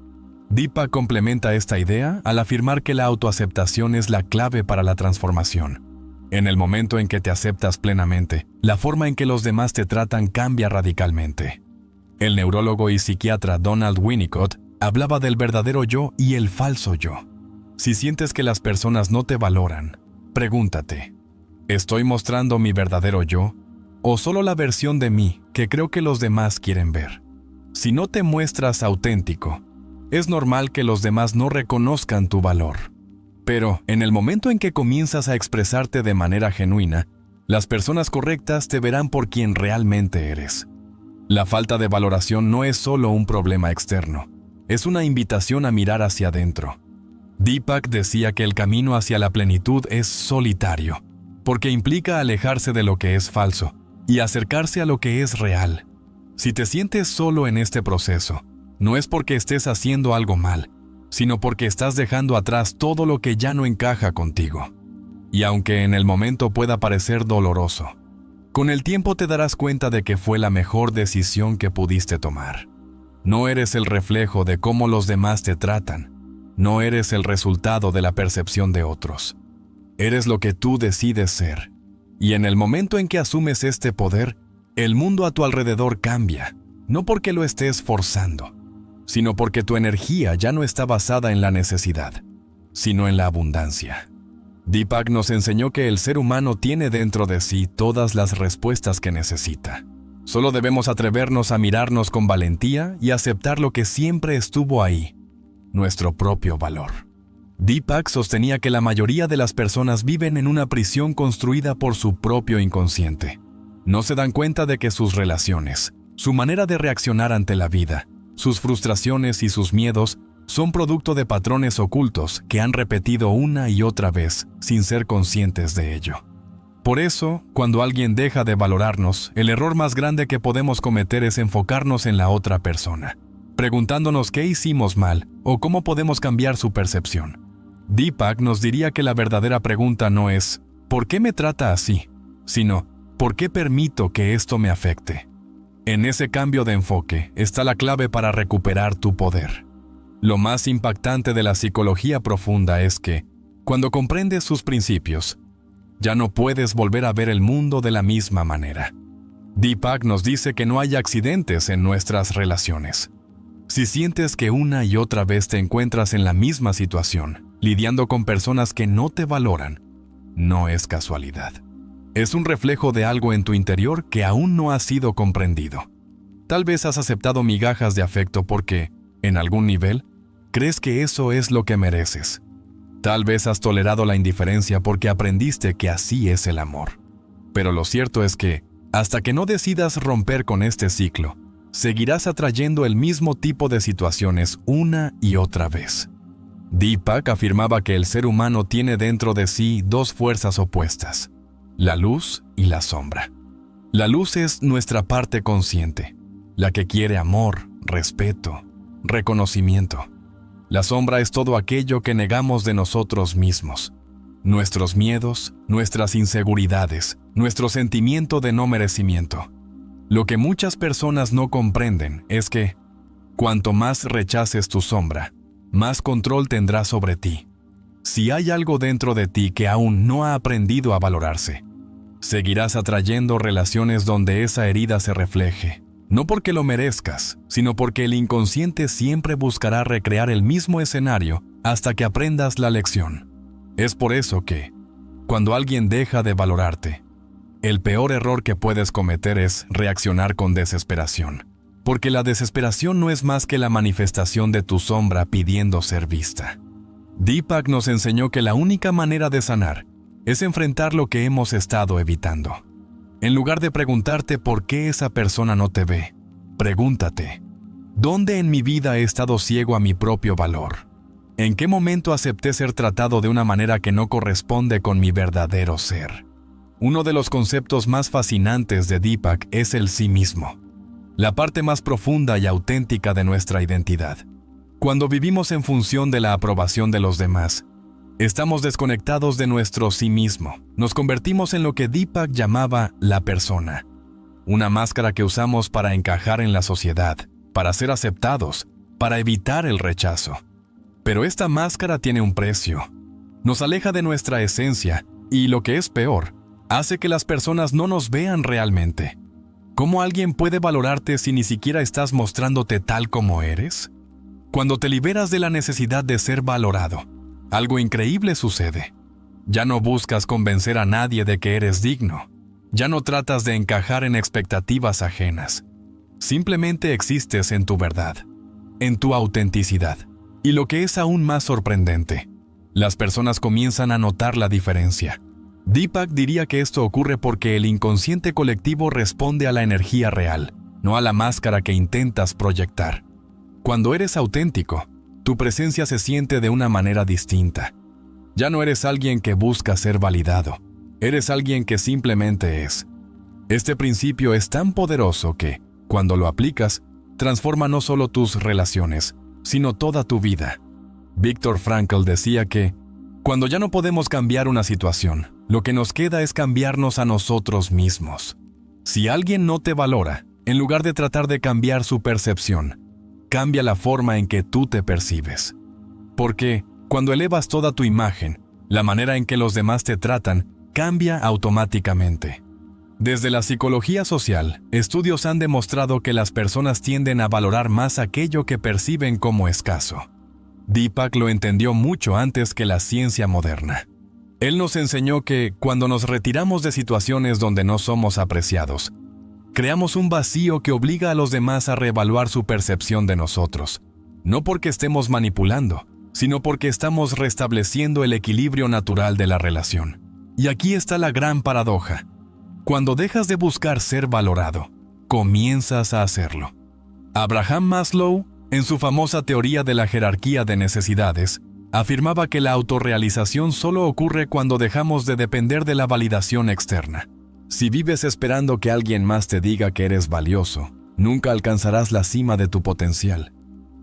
Speaker 1: Deepak complementa esta idea al afirmar que la autoaceptación es la clave para la transformación. En el momento en que te aceptas plenamente, la forma en que los demás te tratan cambia radicalmente. El neurólogo y psiquiatra Donald Winnicott hablaba del verdadero yo y el falso yo. Si sientes que las personas no te valoran, pregúntate, ¿estoy mostrando mi verdadero yo o solo la versión de mí que creo que los demás quieren ver? Si no te muestras auténtico, es normal que los demás no reconozcan tu valor. Pero, en el momento en que comienzas a expresarte de manera genuina, las personas correctas te verán por quien realmente eres. La falta de valoración no es solo un problema externo, es una invitación a mirar hacia adentro. Deepak decía que el camino hacia la plenitud es solitario, porque implica alejarse de lo que es falso y acercarse a lo que es real. Si te sientes solo en este proceso, no es porque estés haciendo algo mal, sino porque estás dejando atrás todo lo que ya no encaja contigo. Y aunque en el momento pueda parecer doloroso, con el tiempo te darás cuenta de que fue la mejor decisión que pudiste tomar. No eres el reflejo de cómo los demás te tratan. No eres el resultado de la percepción de otros. Eres lo que tú decides ser. Y en el momento en que asumes este poder, el mundo a tu alrededor cambia, no porque lo estés forzando, sino porque tu energía ya no está basada en la necesidad, sino en la abundancia. Deepak nos enseñó que el ser humano tiene dentro de sí todas las respuestas que necesita. Solo debemos atrevernos a mirarnos con valentía y aceptar lo que siempre estuvo ahí, nuestro propio valor. Deepak sostenía que la mayoría de las personas viven en una prisión construida por su propio inconsciente. No se dan cuenta de que sus relaciones, su manera de reaccionar ante la vida, sus frustraciones y sus miedos son producto de patrones ocultos que han repetido una y otra vez sin ser conscientes de ello. Por eso, cuando alguien deja de valorarnos, el error más grande que podemos cometer es enfocarnos en la otra persona, preguntándonos qué hicimos mal o cómo podemos cambiar su percepción. Deepak nos diría que la verdadera pregunta no es ¿por qué me trata así?, sino ¿por qué permito que esto me afecte? En ese cambio de enfoque está la clave para recuperar tu poder. Lo más impactante de la psicología profunda es que, cuando comprendes sus principios, ya no puedes volver a ver el mundo de la misma manera. Deepak nos dice que no hay accidentes en nuestras relaciones. Si sientes que una y otra vez te encuentras en la misma situación, lidiando con personas que no te valoran, no es casualidad. Es un reflejo de algo en tu interior que aún no ha sido comprendido. Tal vez has aceptado migajas de afecto porque, en algún nivel, crees que eso es lo que mereces. Tal vez has tolerado la indiferencia porque aprendiste que así es el amor. Pero lo cierto es que, hasta que no decidas romper con este ciclo, seguirás atrayendo el mismo tipo de situaciones una y otra vez. Deepak afirmaba que el ser humano tiene dentro de sí dos fuerzas opuestas, la luz y la sombra. La luz es nuestra parte consciente, la que quiere amor, respeto, reconocimiento. La sombra es todo aquello que negamos de nosotros mismos. Nuestros miedos, nuestras inseguridades, nuestro sentimiento de no merecimiento. Lo que muchas personas no comprenden es que, cuanto más rechaces tu sombra, más control tendrás sobre ti. Si hay algo dentro de ti que aún no ha aprendido a valorarse, seguirás atrayendo relaciones donde esa herida se refleje. No porque lo merezcas, sino porque el inconsciente siempre buscará recrear el mismo escenario hasta que aprendas la lección. Es por eso que, cuando alguien deja de valorarte, el peor error que puedes cometer es reaccionar con desesperación, porque la desesperación no es más que la manifestación de tu sombra pidiendo ser vista. Deepak nos enseñó que la única manera de sanar es enfrentar lo que hemos estado evitando. En lugar de preguntarte por qué esa persona no te ve, pregúntate, ¿dónde en mi vida he estado ciego a mi propio valor? ¿En qué momento acepté ser tratado de una manera que no corresponde con mi verdadero ser? Uno de los conceptos más fascinantes de Deepak es el sí mismo, la parte más profunda y auténtica de nuestra identidad. Cuando vivimos en función de la aprobación de los demás, estamos desconectados de nuestro sí mismo. Nos convertimos en lo que Deepak llamaba la persona, una máscara que usamos para encajar en la sociedad, para ser aceptados, para evitar el rechazo. Pero esta máscara tiene un precio. Nos aleja de nuestra esencia y, lo que es peor, hace que las personas no nos vean realmente. ¿Cómo alguien puede valorarte si ni siquiera estás mostrándote tal como eres? Cuando te liberas de la necesidad de ser valorado, algo increíble sucede. Ya no buscas convencer a nadie de que eres digno. Ya no tratas de encajar en expectativas ajenas. Simplemente existes en tu verdad, en tu autenticidad. Y lo que es aún más sorprendente, las personas comienzan a notar la diferencia. Deepak diría que esto ocurre porque el inconsciente colectivo responde a la energía real, no a la máscara que intentas proyectar. Cuando eres auténtico, tu presencia se siente de una manera distinta. Ya no eres alguien que busca ser validado, eres alguien que simplemente es. Este principio es tan poderoso que, cuando lo aplicas, transforma no solo tus relaciones, sino toda tu vida. Viktor Frankl decía que, cuando ya no podemos cambiar una situación, lo que nos queda es cambiarnos a nosotros mismos. Si alguien no te valora, en lugar de tratar de cambiar su percepción, cambia la forma en que tú te percibes. Porque, cuando elevas toda tu imagen, la manera en que los demás te tratan cambia automáticamente. Desde la psicología social, estudios han demostrado que las personas tienden a valorar más aquello que perciben como escaso. Deepak lo entendió mucho antes que la ciencia moderna. Él nos enseñó que, cuando nos retiramos de situaciones donde no somos apreciados, creamos un vacío que obliga a los demás a reevaluar su percepción de nosotros, no porque estemos manipulando, sino porque estamos restableciendo el equilibrio natural de la relación. Y aquí está la gran paradoja. Cuando dejas de buscar ser valorado, comienzas a hacerlo. Abraham Maslow, en su famosa teoría de la jerarquía de necesidades, afirmaba que la autorrealización solo ocurre cuando dejamos de depender de la validación externa. Si vives esperando que alguien más te diga que eres valioso, nunca alcanzarás la cima de tu potencial.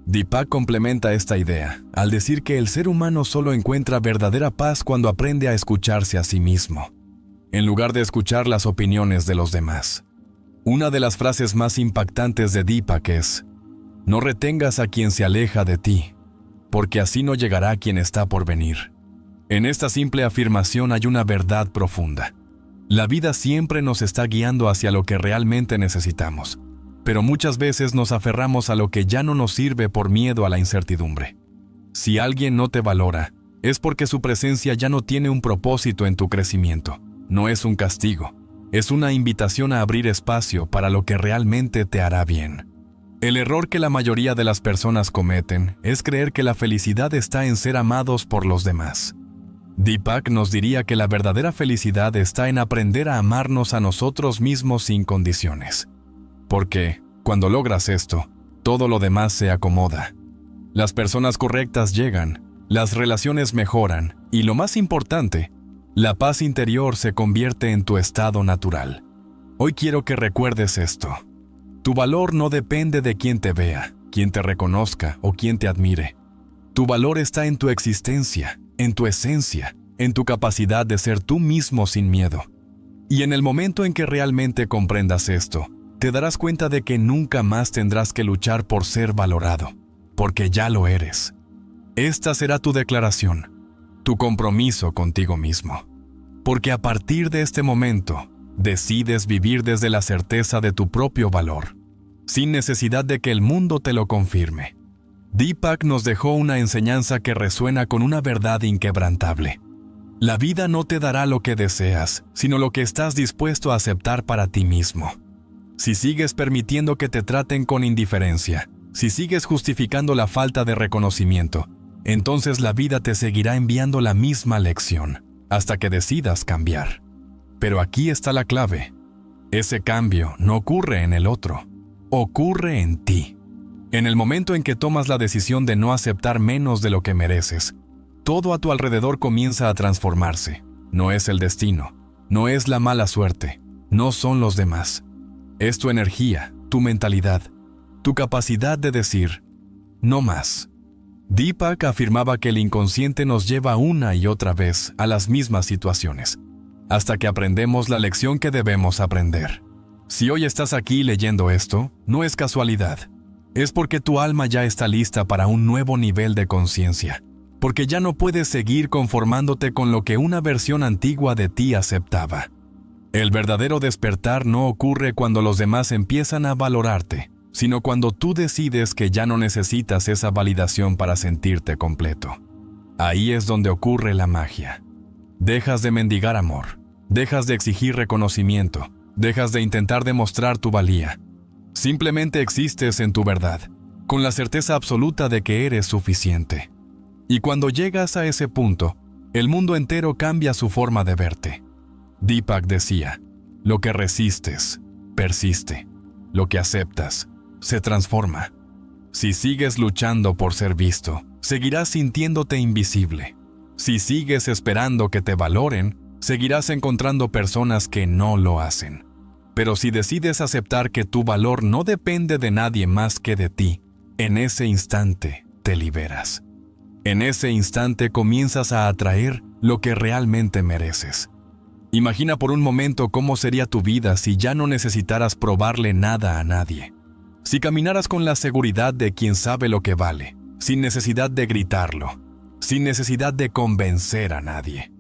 Speaker 1: Deepak complementa esta idea al decir que el ser humano solo encuentra verdadera paz cuando aprende a escucharse a sí mismo, en lugar de escuchar las opiniones de los demás. Una de las frases más impactantes de Deepak es: no retengas a quien se aleja de ti, porque así no llegará quien está por venir. En esta simple afirmación hay una verdad profunda. La vida siempre nos está guiando hacia lo que realmente necesitamos, pero muchas veces nos aferramos a lo que ya no nos sirve por miedo a la incertidumbre. Si alguien no te valora, es porque su presencia ya no tiene un propósito en tu crecimiento. No es un castigo, es una invitación a abrir espacio para lo que realmente te hará bien. El error que la mayoría de las personas cometen es creer que la felicidad está en ser amados por los demás. Deepak nos diría que la verdadera felicidad está en aprender a amarnos a nosotros mismos sin condiciones. Porque, cuando logras esto, todo lo demás se acomoda. Las personas correctas llegan, las relaciones mejoran y, lo más importante, la paz interior se convierte en tu estado natural. Hoy quiero que recuerdes esto. Tu valor no depende de quién te vea, quién te reconozca o quién te admire. Tu valor está en tu existencia, en tu esencia, en tu capacidad de ser tú mismo sin miedo. Y en el momento en que realmente comprendas esto, te darás cuenta de que nunca más tendrás que luchar por ser valorado, porque ya lo eres. Esta será tu declaración, tu compromiso contigo mismo. Porque a partir de este momento, decides vivir desde la certeza de tu propio valor, sin necesidad de que el mundo te lo confirme. Deepak nos dejó una enseñanza que resuena con una verdad inquebrantable. La vida no te dará lo que deseas, sino lo que estás dispuesto a aceptar para ti mismo. Si sigues permitiendo que te traten con indiferencia, si sigues justificando la falta de reconocimiento, entonces la vida te seguirá enviando la misma lección, hasta que decidas cambiar. Pero aquí está la clave. Ese cambio no ocurre en el otro, ocurre en ti. En el momento en que tomas la decisión de no aceptar menos de lo que mereces, todo a tu alrededor comienza a transformarse. No es el destino, no es la mala suerte, no son los demás. Es tu energía, tu mentalidad, tu capacidad de decir, no más. Deepak afirmaba que el inconsciente nos lleva una y otra vez a las mismas situaciones, hasta que aprendemos la lección que debemos aprender. Si hoy estás aquí leyendo esto, no es casualidad. Es porque tu alma ya está lista para un nuevo nivel de conciencia, porque ya no puedes seguir conformándote con lo que una versión antigua de ti aceptaba. El verdadero despertar no ocurre cuando los demás empiezan a valorarte, sino cuando tú decides que ya no necesitas esa validación para sentirte completo. Ahí es donde ocurre la magia. Dejas de mendigar amor, dejas de exigir reconocimiento, dejas de intentar demostrar tu valía. Simplemente existes en tu verdad, con la certeza absoluta de que eres suficiente. Y cuando llegas a ese punto, el mundo entero cambia su forma de verte. Deepak decía, lo que resistes, persiste. Lo que aceptas, se transforma. Si sigues luchando por ser visto, seguirás sintiéndote invisible. Si sigues esperando que te valoren, seguirás encontrando personas que no lo hacen. Pero si decides aceptar que tu valor no depende de nadie más que de ti, en ese instante te liberas. En ese instante comienzas a atraer lo que realmente mereces. Imagina por un momento cómo sería tu vida si ya no necesitaras probarle nada a nadie. Si caminaras con la seguridad de quien sabe lo que vale, sin necesidad de gritarlo, sin necesidad de convencer a nadie.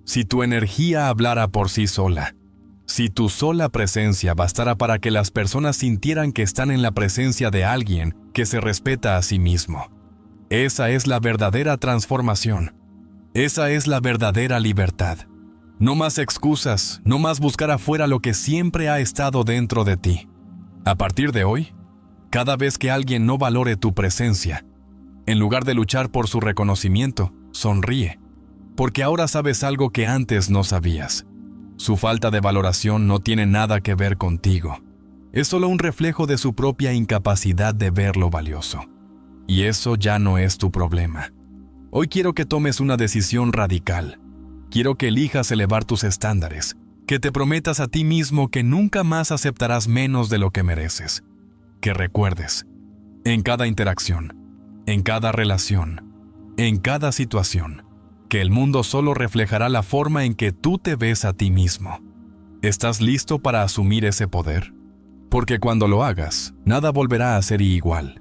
Speaker 1: Si tu energía hablara por sí sola, si tu sola presencia bastara para que las personas sintieran que están en la presencia de alguien que se respeta a sí mismo. Esa es la verdadera transformación. Esa es la verdadera libertad. No más excusas, no más buscar afuera lo que siempre ha estado dentro de ti. A partir de hoy, cada vez que alguien no valore tu presencia, en lugar de luchar por su reconocimiento, sonríe, porque ahora sabes algo que antes no sabías. Su falta de valoración no tiene nada que ver contigo. Es solo un reflejo de su propia incapacidad de ver lo valioso. Y eso ya no es tu problema. Hoy quiero que tomes una decisión radical. Quiero que elijas elevar tus estándares, que te prometas a ti mismo que nunca más aceptarás menos de lo que mereces. Que recuerdes, en cada interacción, en cada relación, en cada situación, que el mundo solo reflejará la forma en que tú te ves a ti mismo. ¿Estás listo para asumir ese poder? Porque cuando lo hagas, nada volverá a ser igual.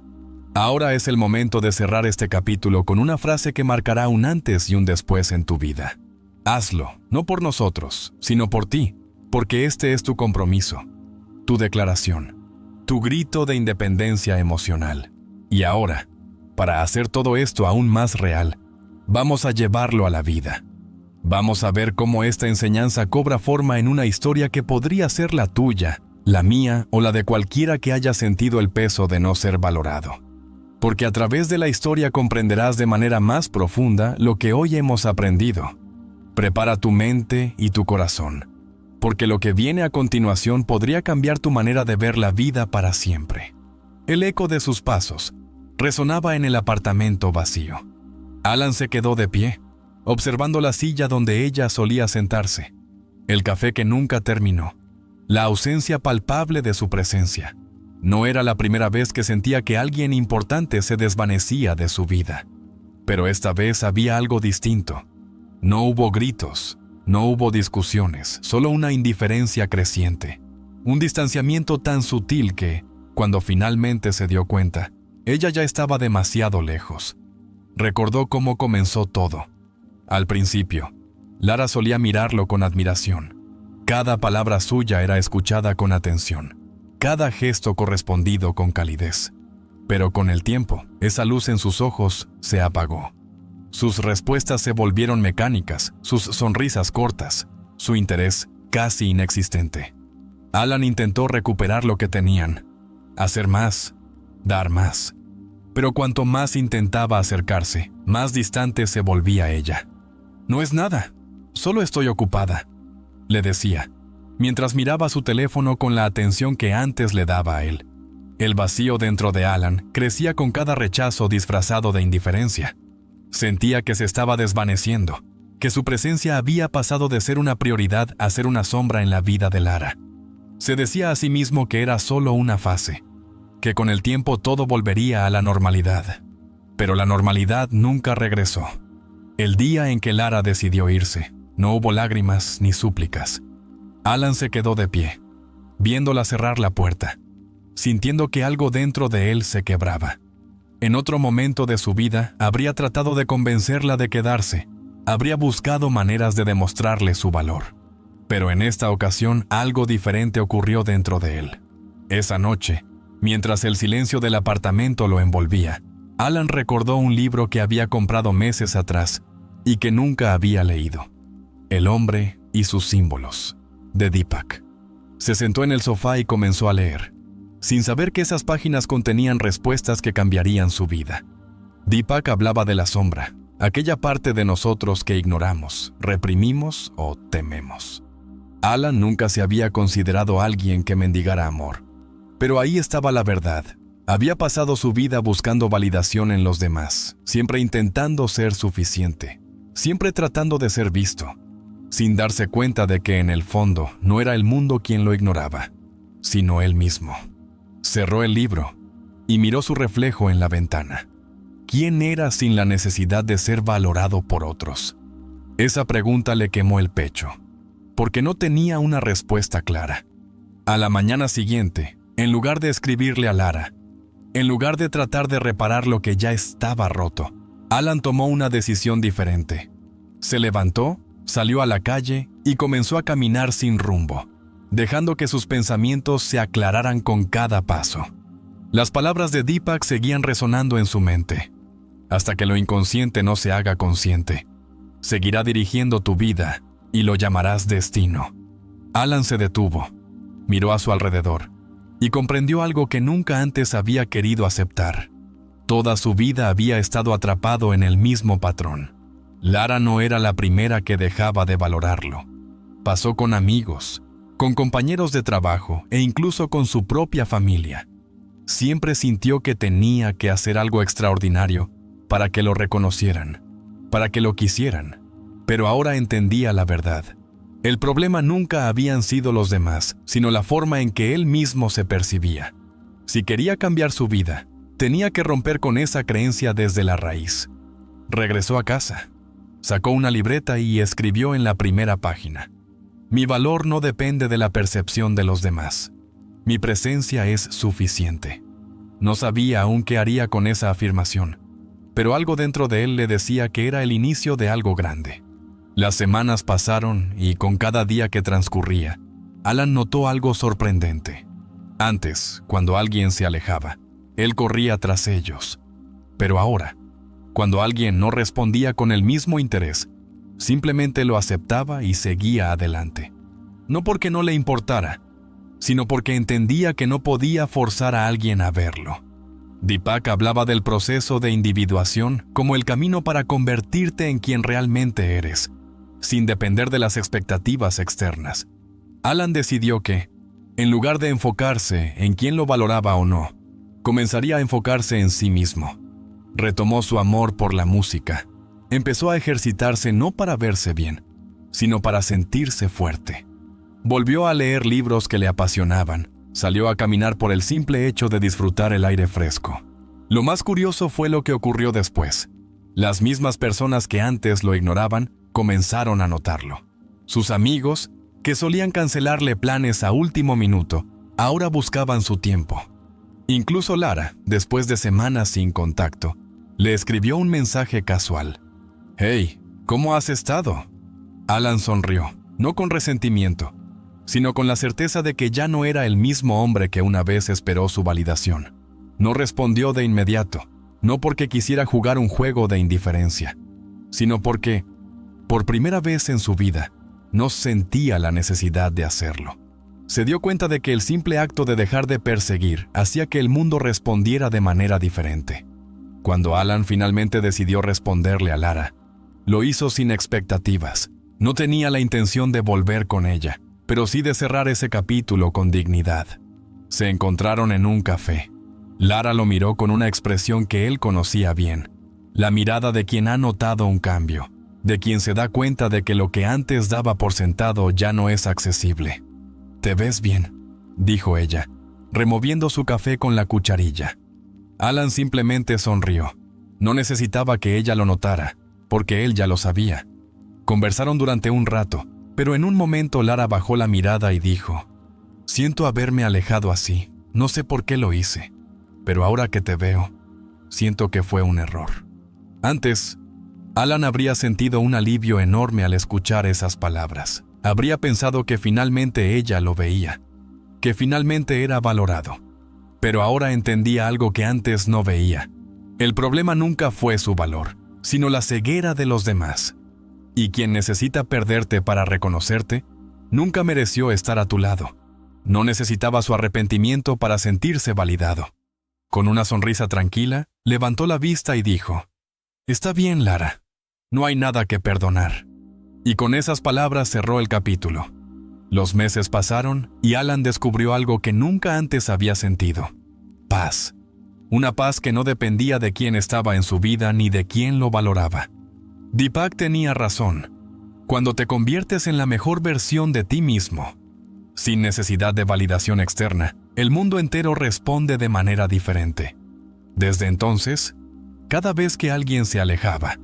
Speaker 1: Ahora es el momento de cerrar este capítulo con una frase que marcará un antes y un después en tu vida. Hazlo, no por nosotros, sino por ti, porque este es tu compromiso, tu declaración, tu grito de independencia emocional. Y ahora, para hacer todo esto aún más real, vamos a llevarlo a la vida. Vamos a ver cómo esta enseñanza cobra forma en una historia que podría ser la tuya, la mía o la de cualquiera que haya sentido el peso de no ser valorado. Porque a través de la historia comprenderás de manera más profunda lo que hoy hemos aprendido. Prepara tu mente y tu corazón, porque lo que viene a continuación podría cambiar tu manera de ver la vida para siempre. El eco de sus pasos resonaba en el apartamento vacío. Alan se quedó de pie, observando la silla donde ella solía sentarse, el café que nunca terminó, la ausencia palpable de su presencia. No era la primera vez que sentía que alguien importante se desvanecía de su vida. Pero esta vez había algo distinto. No hubo gritos, no hubo discusiones, solo una indiferencia creciente. Un distanciamiento tan sutil que, cuando finalmente se dio cuenta, ella ya estaba demasiado lejos. Recordó cómo comenzó todo. Al principio, Lara solía mirarlo con admiración. Cada palabra suya era escuchada con atención. Cada gesto correspondido con calidez. Pero con el tiempo, esa luz en sus ojos se apagó. Sus respuestas se volvieron mecánicas, sus sonrisas cortas, su interés casi inexistente. Alan intentó recuperar lo que tenían, hacer más, dar más. Pero cuanto más intentaba acercarse, más distante se volvía ella. «No es nada, solo estoy ocupada», le decía, mientras miraba su teléfono con la atención que antes le daba a él. El vacío dentro de Alan crecía con cada rechazo disfrazado de indiferencia. Sentía que se estaba desvaneciendo, que su presencia había pasado de ser una prioridad a ser una sombra en la vida de Lara. Se decía a sí mismo que era solo una fase, que con el tiempo todo volvería a la normalidad. Pero la normalidad nunca regresó. El día en que Lara decidió irse, no hubo lágrimas ni súplicas. Alan se quedó de pie, viéndola cerrar la puerta, sintiendo que algo dentro de él se quebraba. En otro momento de su vida, habría tratado de convencerla de quedarse, habría buscado maneras de demostrarle su valor. Pero en esta ocasión, algo diferente ocurrió dentro de él. Esa noche, mientras el silencio del apartamento lo envolvía, Alan recordó un libro que había comprado meses atrás y que nunca había leído. El hombre y sus símbolos, de Deepak. Se sentó en el sofá y comenzó a leer, sin saber que esas páginas contenían respuestas que cambiarían su vida. Deepak hablaba de la sombra, aquella parte de nosotros que ignoramos, reprimimos o tememos. Alan nunca se había considerado alguien que mendigara amor. Pero ahí estaba la verdad. Había pasado su vida buscando validación en los demás, siempre intentando ser suficiente, siempre tratando de ser visto, sin darse cuenta de que en el fondo no era el mundo quien lo ignoraba, sino él mismo. Cerró el libro y miró su reflejo en la ventana. ¿Quién era sin la necesidad de ser valorado por otros? Esa pregunta le quemó el pecho, porque no tenía una respuesta clara. A la mañana siguiente, en lugar de escribirle a Lara, en lugar de tratar de reparar lo que ya estaba roto, Alan tomó una decisión diferente. Se levantó, salió a la calle y comenzó a caminar sin rumbo, dejando que sus pensamientos se aclararan con cada paso. Las palabras de Deepak seguían resonando en su mente. Hasta que lo inconsciente no se haga consciente, seguirá dirigiendo tu vida y lo llamarás destino. Alan se detuvo, miró a su alrededor y comprendió algo que nunca antes había querido aceptar. Toda su vida había estado atrapado en el mismo patrón. Lara no era la primera que dejaba de valorarlo. Pasó con amigos, con compañeros de trabajo e incluso con su propia familia. Siempre sintió que tenía que hacer algo extraordinario para que lo reconocieran, para que lo quisieran. Pero ahora entendía la verdad. El problema nunca habían sido los demás, sino la forma en que él mismo se percibía. Si quería cambiar su vida, tenía que romper con esa creencia desde la raíz. Regresó a casa, sacó una libreta y escribió en la primera página: Mi valor no depende de la percepción de los demás. Mi presencia es suficiente. No sabía aún qué haría con esa afirmación, pero algo dentro de él le decía que era el inicio de algo grande. Las semanas pasaron y con cada día que transcurría, Alan notó algo sorprendente. Antes, cuando alguien se alejaba, él corría tras ellos. Pero ahora, cuando alguien no respondía con el mismo interés, simplemente lo aceptaba y seguía adelante. No porque no le importara, sino porque entendía que no podía forzar a alguien a verlo. Deepak hablaba del proceso de individuación como el camino para convertirte en quien realmente eres, sin depender de las expectativas externas. Alan decidió que, en lugar de enfocarse en quién lo valoraba o no, comenzaría a enfocarse en sí mismo. Retomó su amor por la música. Empezó a ejercitarse no para verse bien, sino para sentirse fuerte. Volvió a leer libros que le apasionaban. Salió a caminar por el simple hecho de disfrutar el aire fresco. Lo más curioso fue lo que ocurrió después. Las mismas personas que antes lo ignoraban comenzaron a notarlo. Sus amigos, que solían cancelarle planes a último minuto, ahora buscaban su tiempo. Incluso Lara, después de semanas sin contacto, le escribió un mensaje casual. «Hey, ¿cómo has estado?» Alan sonrió, no con resentimiento, sino con la certeza de que ya no era el mismo hombre que una vez esperó su validación. No respondió de inmediato, no porque quisiera jugar un juego de indiferencia, sino porque, por primera vez en su vida, no sentía la necesidad de hacerlo. Se dio cuenta de que el simple acto de dejar de perseguir hacía que el mundo respondiera de manera diferente. Cuando Alan finalmente decidió responderle a Lara, lo hizo sin expectativas. No tenía la intención de volver con ella, pero sí de cerrar ese capítulo con dignidad. Se encontraron en un café. Lara lo miró con una expresión que él conocía bien, la mirada de quien ha notado un cambio, de quien se da cuenta de que lo que antes daba por sentado ya no es accesible. «Te ves bien», dijo ella, removiendo su café con la cucharilla. Alan simplemente sonrió. No necesitaba que ella lo notara, porque él ya lo sabía. Conversaron durante un rato, pero en un momento Lara bajó la mirada y dijo: «Siento haberme alejado así, no sé por qué lo hice, pero ahora que te veo, siento que fue un error». Antes, Alan habría sentido un alivio enorme al escuchar esas palabras. Habría pensado que finalmente ella lo veía, que finalmente era valorado. Pero ahora entendía algo que antes no veía. El problema nunca fue su valor, sino la ceguera de los demás. Y quien necesita perderte para reconocerte, nunca mereció estar a tu lado. No necesitaba su arrepentimiento para sentirse validado. Con una sonrisa tranquila, levantó la vista y dijo: «Está bien, Lara. No hay nada que perdonar». Y con esas palabras cerró el capítulo. Los meses pasaron y Alan descubrió algo que nunca antes había sentido: paz. Una paz que no dependía de quién estaba en su vida ni de quién lo valoraba. Deepak tenía razón. Cuando te conviertes en la mejor versión de ti mismo, sin necesidad de validación externa, el mundo entero responde de manera diferente. Desde entonces, cada vez que alguien se alejaba,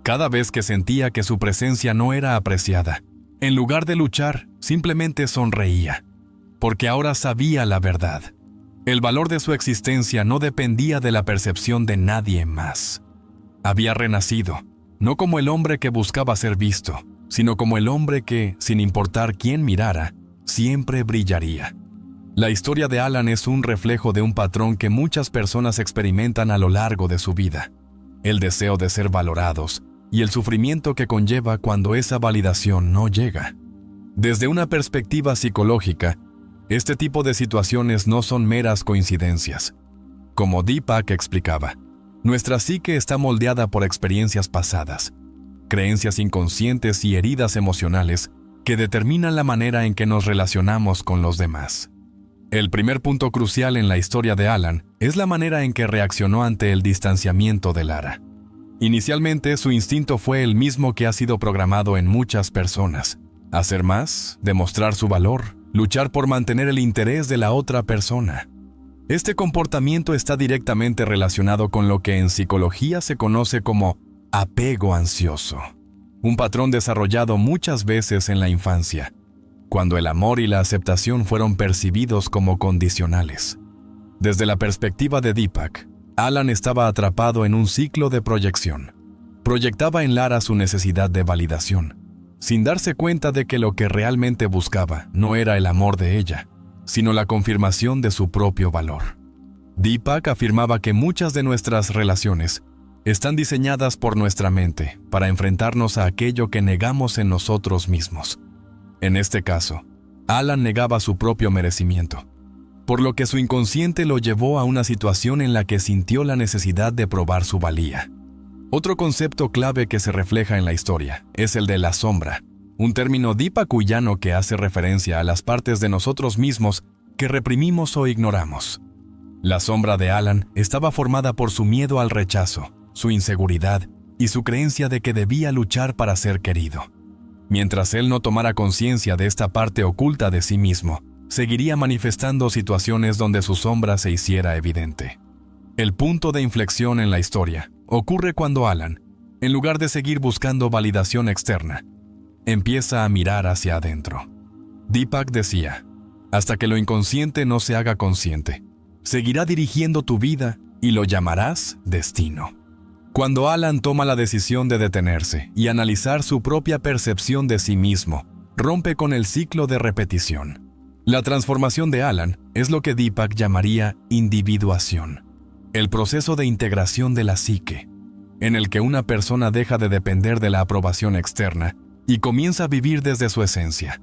Speaker 1: cada vez que sentía que su presencia no era apreciada, en lugar de luchar, simplemente sonreía, porque ahora sabía la verdad. El valor de su existencia no dependía de la percepción de nadie más. Había renacido, no como el hombre que buscaba ser visto, sino como el hombre que, sin importar quién mirara, siempre brillaría. La historia de Alan es un reflejo de un patrón que muchas personas experimentan a lo largo de su vida: el deseo de ser valorados y el sufrimiento que conlleva cuando esa validación no llega. Desde una perspectiva psicológica, este tipo de situaciones no son meras coincidencias. Como Deepak explicaba, nuestra psique está moldeada por experiencias pasadas, creencias inconscientes y heridas emocionales que determinan la manera en que nos relacionamos con los demás. El primer punto crucial en la historia de Alan es la manera en que reaccionó ante el distanciamiento de Lara. Inicialmente, su instinto fue el mismo que ha sido programado en muchas personas: hacer más, demostrar su valor, luchar por mantener el interés de la otra persona. Este comportamiento está directamente relacionado con lo que en psicología se conoce como apego ansioso, un patrón desarrollado muchas veces en la infancia, cuando el amor y la aceptación fueron percibidos como condicionales. Desde la perspectiva de Deepak, Alan estaba atrapado en un ciclo de proyección. Proyectaba en Lara su necesidad de validación, sin darse cuenta de que lo que realmente buscaba no era el amor de ella, sino la confirmación de su propio valor. Deepak afirmaba que muchas de nuestras relaciones están diseñadas por nuestra mente para enfrentarnos a aquello que negamos en nosotros mismos. En este caso, Alan negaba su propio merecimiento, por lo que su inconsciente lo llevó a una situación en la que sintió la necesidad de probar su valía. Otro concepto clave que se refleja en la historia es el de la sombra, un término deepakuyano que hace referencia a las partes de nosotros mismos que reprimimos o ignoramos. La sombra de Alan estaba formada por su miedo al rechazo, su inseguridad y su creencia de que debía luchar para ser querido. Mientras él no tomara conciencia de esta parte oculta de sí mismo, seguiría manifestando situaciones donde su sombra se hiciera evidente. El punto de inflexión en la historia ocurre cuando Alan, en lugar de seguir buscando validación externa, empieza a mirar hacia adentro. Deepak decía, hasta que lo inconsciente no se haga consciente, seguirá dirigiendo tu vida y lo llamarás destino. Cuando Alan toma la decisión de detenerse y analizar su propia percepción de sí mismo, rompe con el ciclo de repetición. La transformación de Alan es lo que Deepak llamaría individuación, el proceso de integración de la psique, en el que una persona deja de depender de la aprobación externa y comienza a vivir desde su esencia.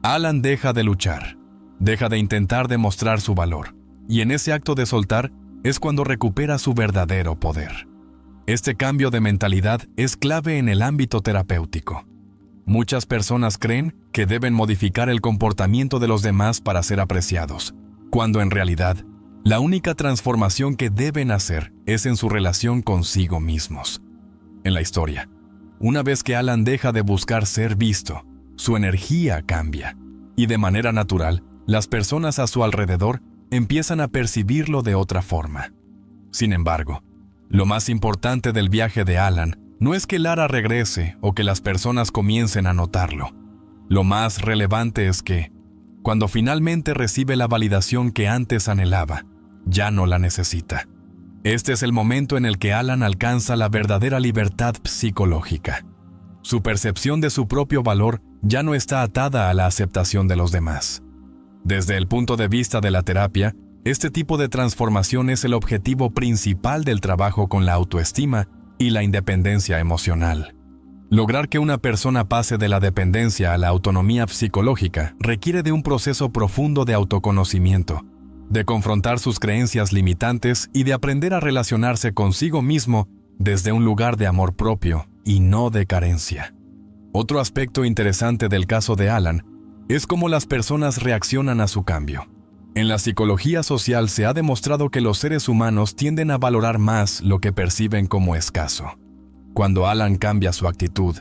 Speaker 1: Alan deja de luchar, deja de intentar demostrar su valor, y en ese acto de soltar es cuando recupera su verdadero poder. Este cambio de mentalidad es clave en el ámbito terapéutico. Muchas personas creen que deben modificar el comportamiento de los demás para ser apreciados, cuando en realidad, la única transformación que deben hacer es en su relación consigo mismos. En la historia, una vez que Alan deja de buscar ser visto, su energía cambia, y de manera natural, las personas a su alrededor empiezan a percibirlo de otra forma. Sin embargo, lo más importante del viaje de Alan no es que Lara regrese o que las personas comiencen a notarlo. Lo más relevante es que, cuando finalmente recibe la validación que antes anhelaba, ya no la necesita. Este es el momento en el que Alan alcanza la verdadera libertad psicológica. Su percepción de su propio valor ya no está atada a la aceptación de los demás. Desde el punto de vista de la terapia, este tipo de transformación es el objetivo principal del trabajo con la autoestima y la independencia emocional. Lograr que una persona pase de la dependencia a la autonomía psicológica requiere de un proceso profundo de autoconocimiento, de confrontar sus creencias limitantes y de aprender a relacionarse consigo mismo desde un lugar de amor propio y no de carencia. Otro aspecto interesante del caso de Alan es cómo las personas reaccionan a su cambio. En la psicología social se ha demostrado que los seres humanos tienden a valorar más lo que perciben como escaso. Cuando Alan cambia su actitud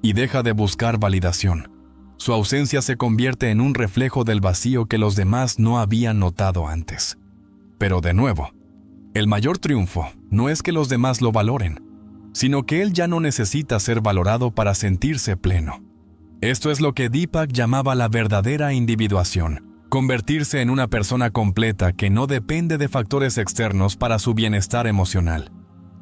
Speaker 1: y deja de buscar validación, su ausencia se convierte en un reflejo del vacío que los demás no habían notado antes. Pero de nuevo, el mayor triunfo no es que los demás lo valoren, sino que él ya no necesita ser valorado para sentirse pleno. Esto es lo que Deepak llamaba la verdadera individuación. Convertirse en una persona completa que no depende de factores externos para su bienestar emocional.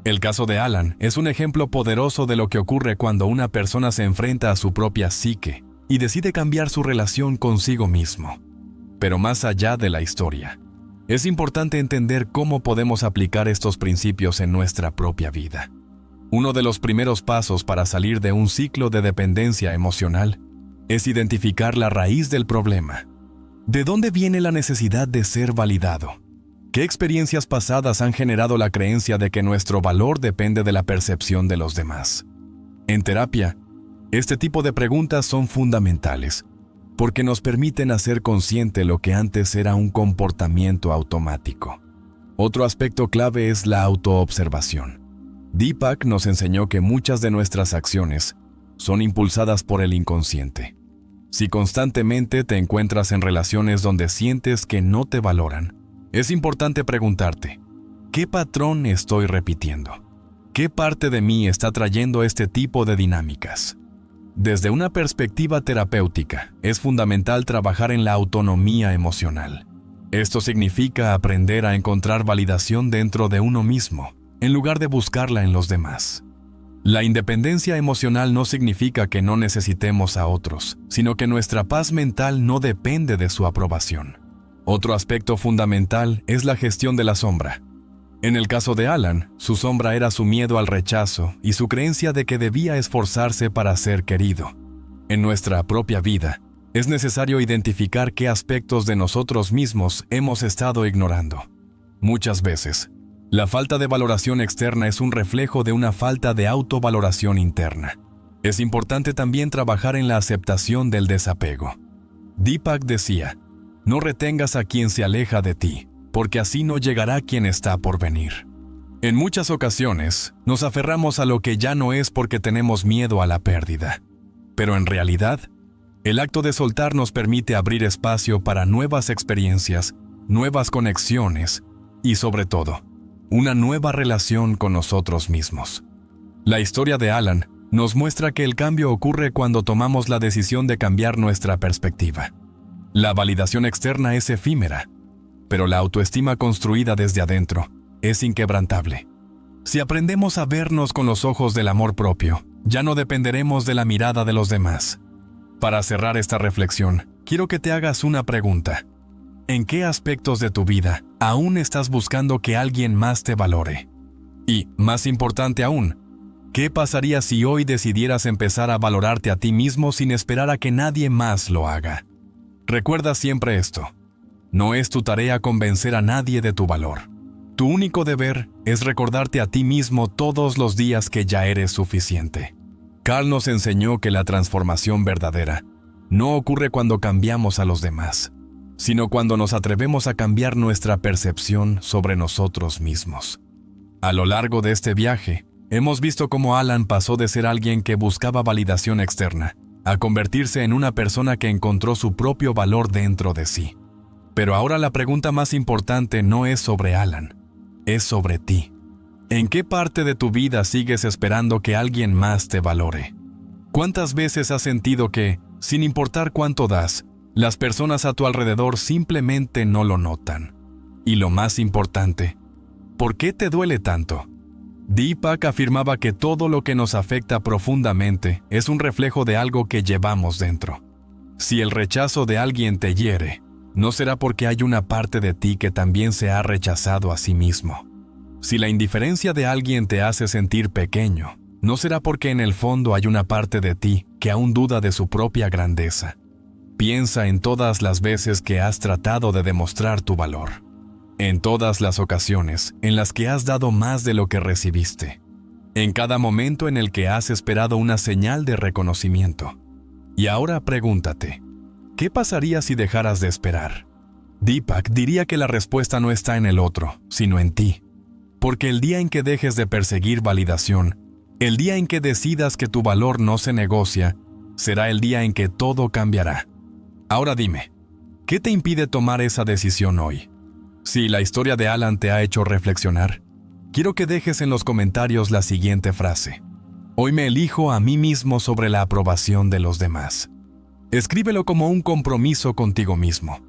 Speaker 1: El caso de Alan es un ejemplo poderoso de lo que ocurre cuando una persona se enfrenta a su propia psique y decide cambiar su relación consigo mismo. Pero más allá de la historia, es importante entender cómo podemos aplicar estos principios en nuestra propia vida. Uno de los primeros pasos para salir de un ciclo de dependencia emocional es identificar la raíz del problema. ¿De dónde viene la necesidad de ser validado? ¿Qué experiencias pasadas han generado la creencia de que nuestro valor depende de la percepción de los demás? En terapia, este tipo de preguntas son fundamentales, porque nos permiten hacer consciente lo que antes era un comportamiento automático. Otro aspecto clave es la autoobservación. Deepak nos enseñó que muchas de nuestras acciones son impulsadas por el inconsciente. Si constantemente te encuentras en relaciones donde sientes que no te valoran, es importante preguntarte, ¿qué patrón estoy repitiendo? ¿Qué parte de mí está trayendo este tipo de dinámicas? Desde una perspectiva terapéutica, es fundamental trabajar en la autonomía emocional. Esto significa aprender a encontrar validación dentro de uno mismo, en lugar de buscarla en los demás. La independencia emocional no significa que no necesitemos a otros, sino que nuestra paz mental no depende de su aprobación. Otro aspecto fundamental es la gestión de la sombra. En el caso de Alan, su sombra era su miedo al rechazo y su creencia de que debía esforzarse para ser querido. En nuestra propia vida, es necesario identificar qué aspectos de nosotros mismos hemos estado ignorando. Muchas veces, la falta de valoración externa es un reflejo de una falta de autovaloración interna. Es importante también trabajar en la aceptación del desapego. Deepak decía, no retengas a quien se aleja de ti, porque así no llegará quien está por venir. En muchas ocasiones, nos aferramos a lo que ya no es porque tenemos miedo a la pérdida. Pero en realidad, el acto de soltar nos permite abrir espacio para nuevas experiencias, nuevas conexiones y, sobre todo, una nueva relación con nosotros mismos. La historia de Alan nos muestra que el cambio ocurre cuando tomamos la decisión de cambiar nuestra perspectiva. La validación externa es efímera, pero la autoestima construida desde adentro es inquebrantable. Si aprendemos a vernos con los ojos del amor propio, ya no dependeremos de la mirada de los demás. Para cerrar esta reflexión, quiero que te hagas una pregunta. ¿En qué aspectos de tu vida aún estás buscando que alguien más te valore? Y, más importante aún, ¿qué pasaría si hoy decidieras empezar a valorarte a ti mismo sin esperar a que nadie más lo haga? Recuerda siempre esto. No es tu tarea convencer a nadie de tu valor. Tu único deber es recordarte a ti mismo todos los días que ya eres suficiente. Carl nos enseñó que la transformación verdadera no ocurre cuando cambiamos a los demás, sino cuando nos atrevemos a cambiar nuestra percepción sobre nosotros mismos. A lo largo de este viaje, hemos visto cómo Alan pasó de ser alguien que buscaba validación externa a convertirse en una persona que encontró su propio valor dentro de sí. Pero ahora la pregunta más importante no es sobre Alan, es sobre ti. ¿En qué parte de tu vida sigues esperando que alguien más te valore? ¿Cuántas veces has sentido que, sin importar cuánto das, las personas a tu alrededor simplemente no lo notan? Y lo más importante, ¿por qué te duele tanto? Deepak afirmaba que todo lo que nos afecta profundamente es un reflejo de algo que llevamos dentro. Si el rechazo de alguien te hiere, no será porque hay una parte de ti que también se ha rechazado a sí mismo. Si la indiferencia de alguien te hace sentir pequeño, no será porque en el fondo hay una parte de ti que aún duda de su propia grandeza. Piensa en todas las veces que has tratado de demostrar tu valor. En todas las ocasiones en las que has dado más de lo que recibiste. En cada momento en el que has esperado una señal de reconocimiento. Y ahora pregúntate, ¿qué pasaría si dejaras de esperar? Deepak diría que la respuesta no está en el otro, sino en ti. Porque el día en que dejes de perseguir validación, el día en que decidas que tu valor no se negocia, será el día en que todo cambiará. Ahora dime, ¿qué te impide tomar esa decisión hoy? Si la historia de Alan te ha hecho reflexionar, quiero que dejes en los comentarios la siguiente frase. Hoy me elijo a mí mismo sobre la aprobación de los demás. Escríbelo como un compromiso contigo mismo,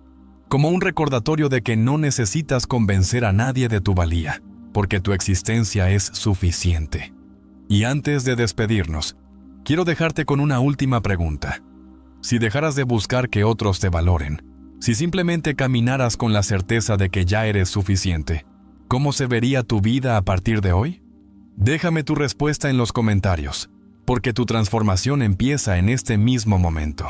Speaker 1: como un recordatorio de que no necesitas convencer a nadie de tu valía, porque tu existencia es suficiente. Y antes de despedirnos, quiero dejarte con una última pregunta. Si dejaras de buscar que otros te valoren, si simplemente caminaras con la certeza de que ya eres suficiente, ¿cómo se vería tu vida a partir de hoy? Déjame tu respuesta en los comentarios, porque tu transformación empieza en este mismo momento.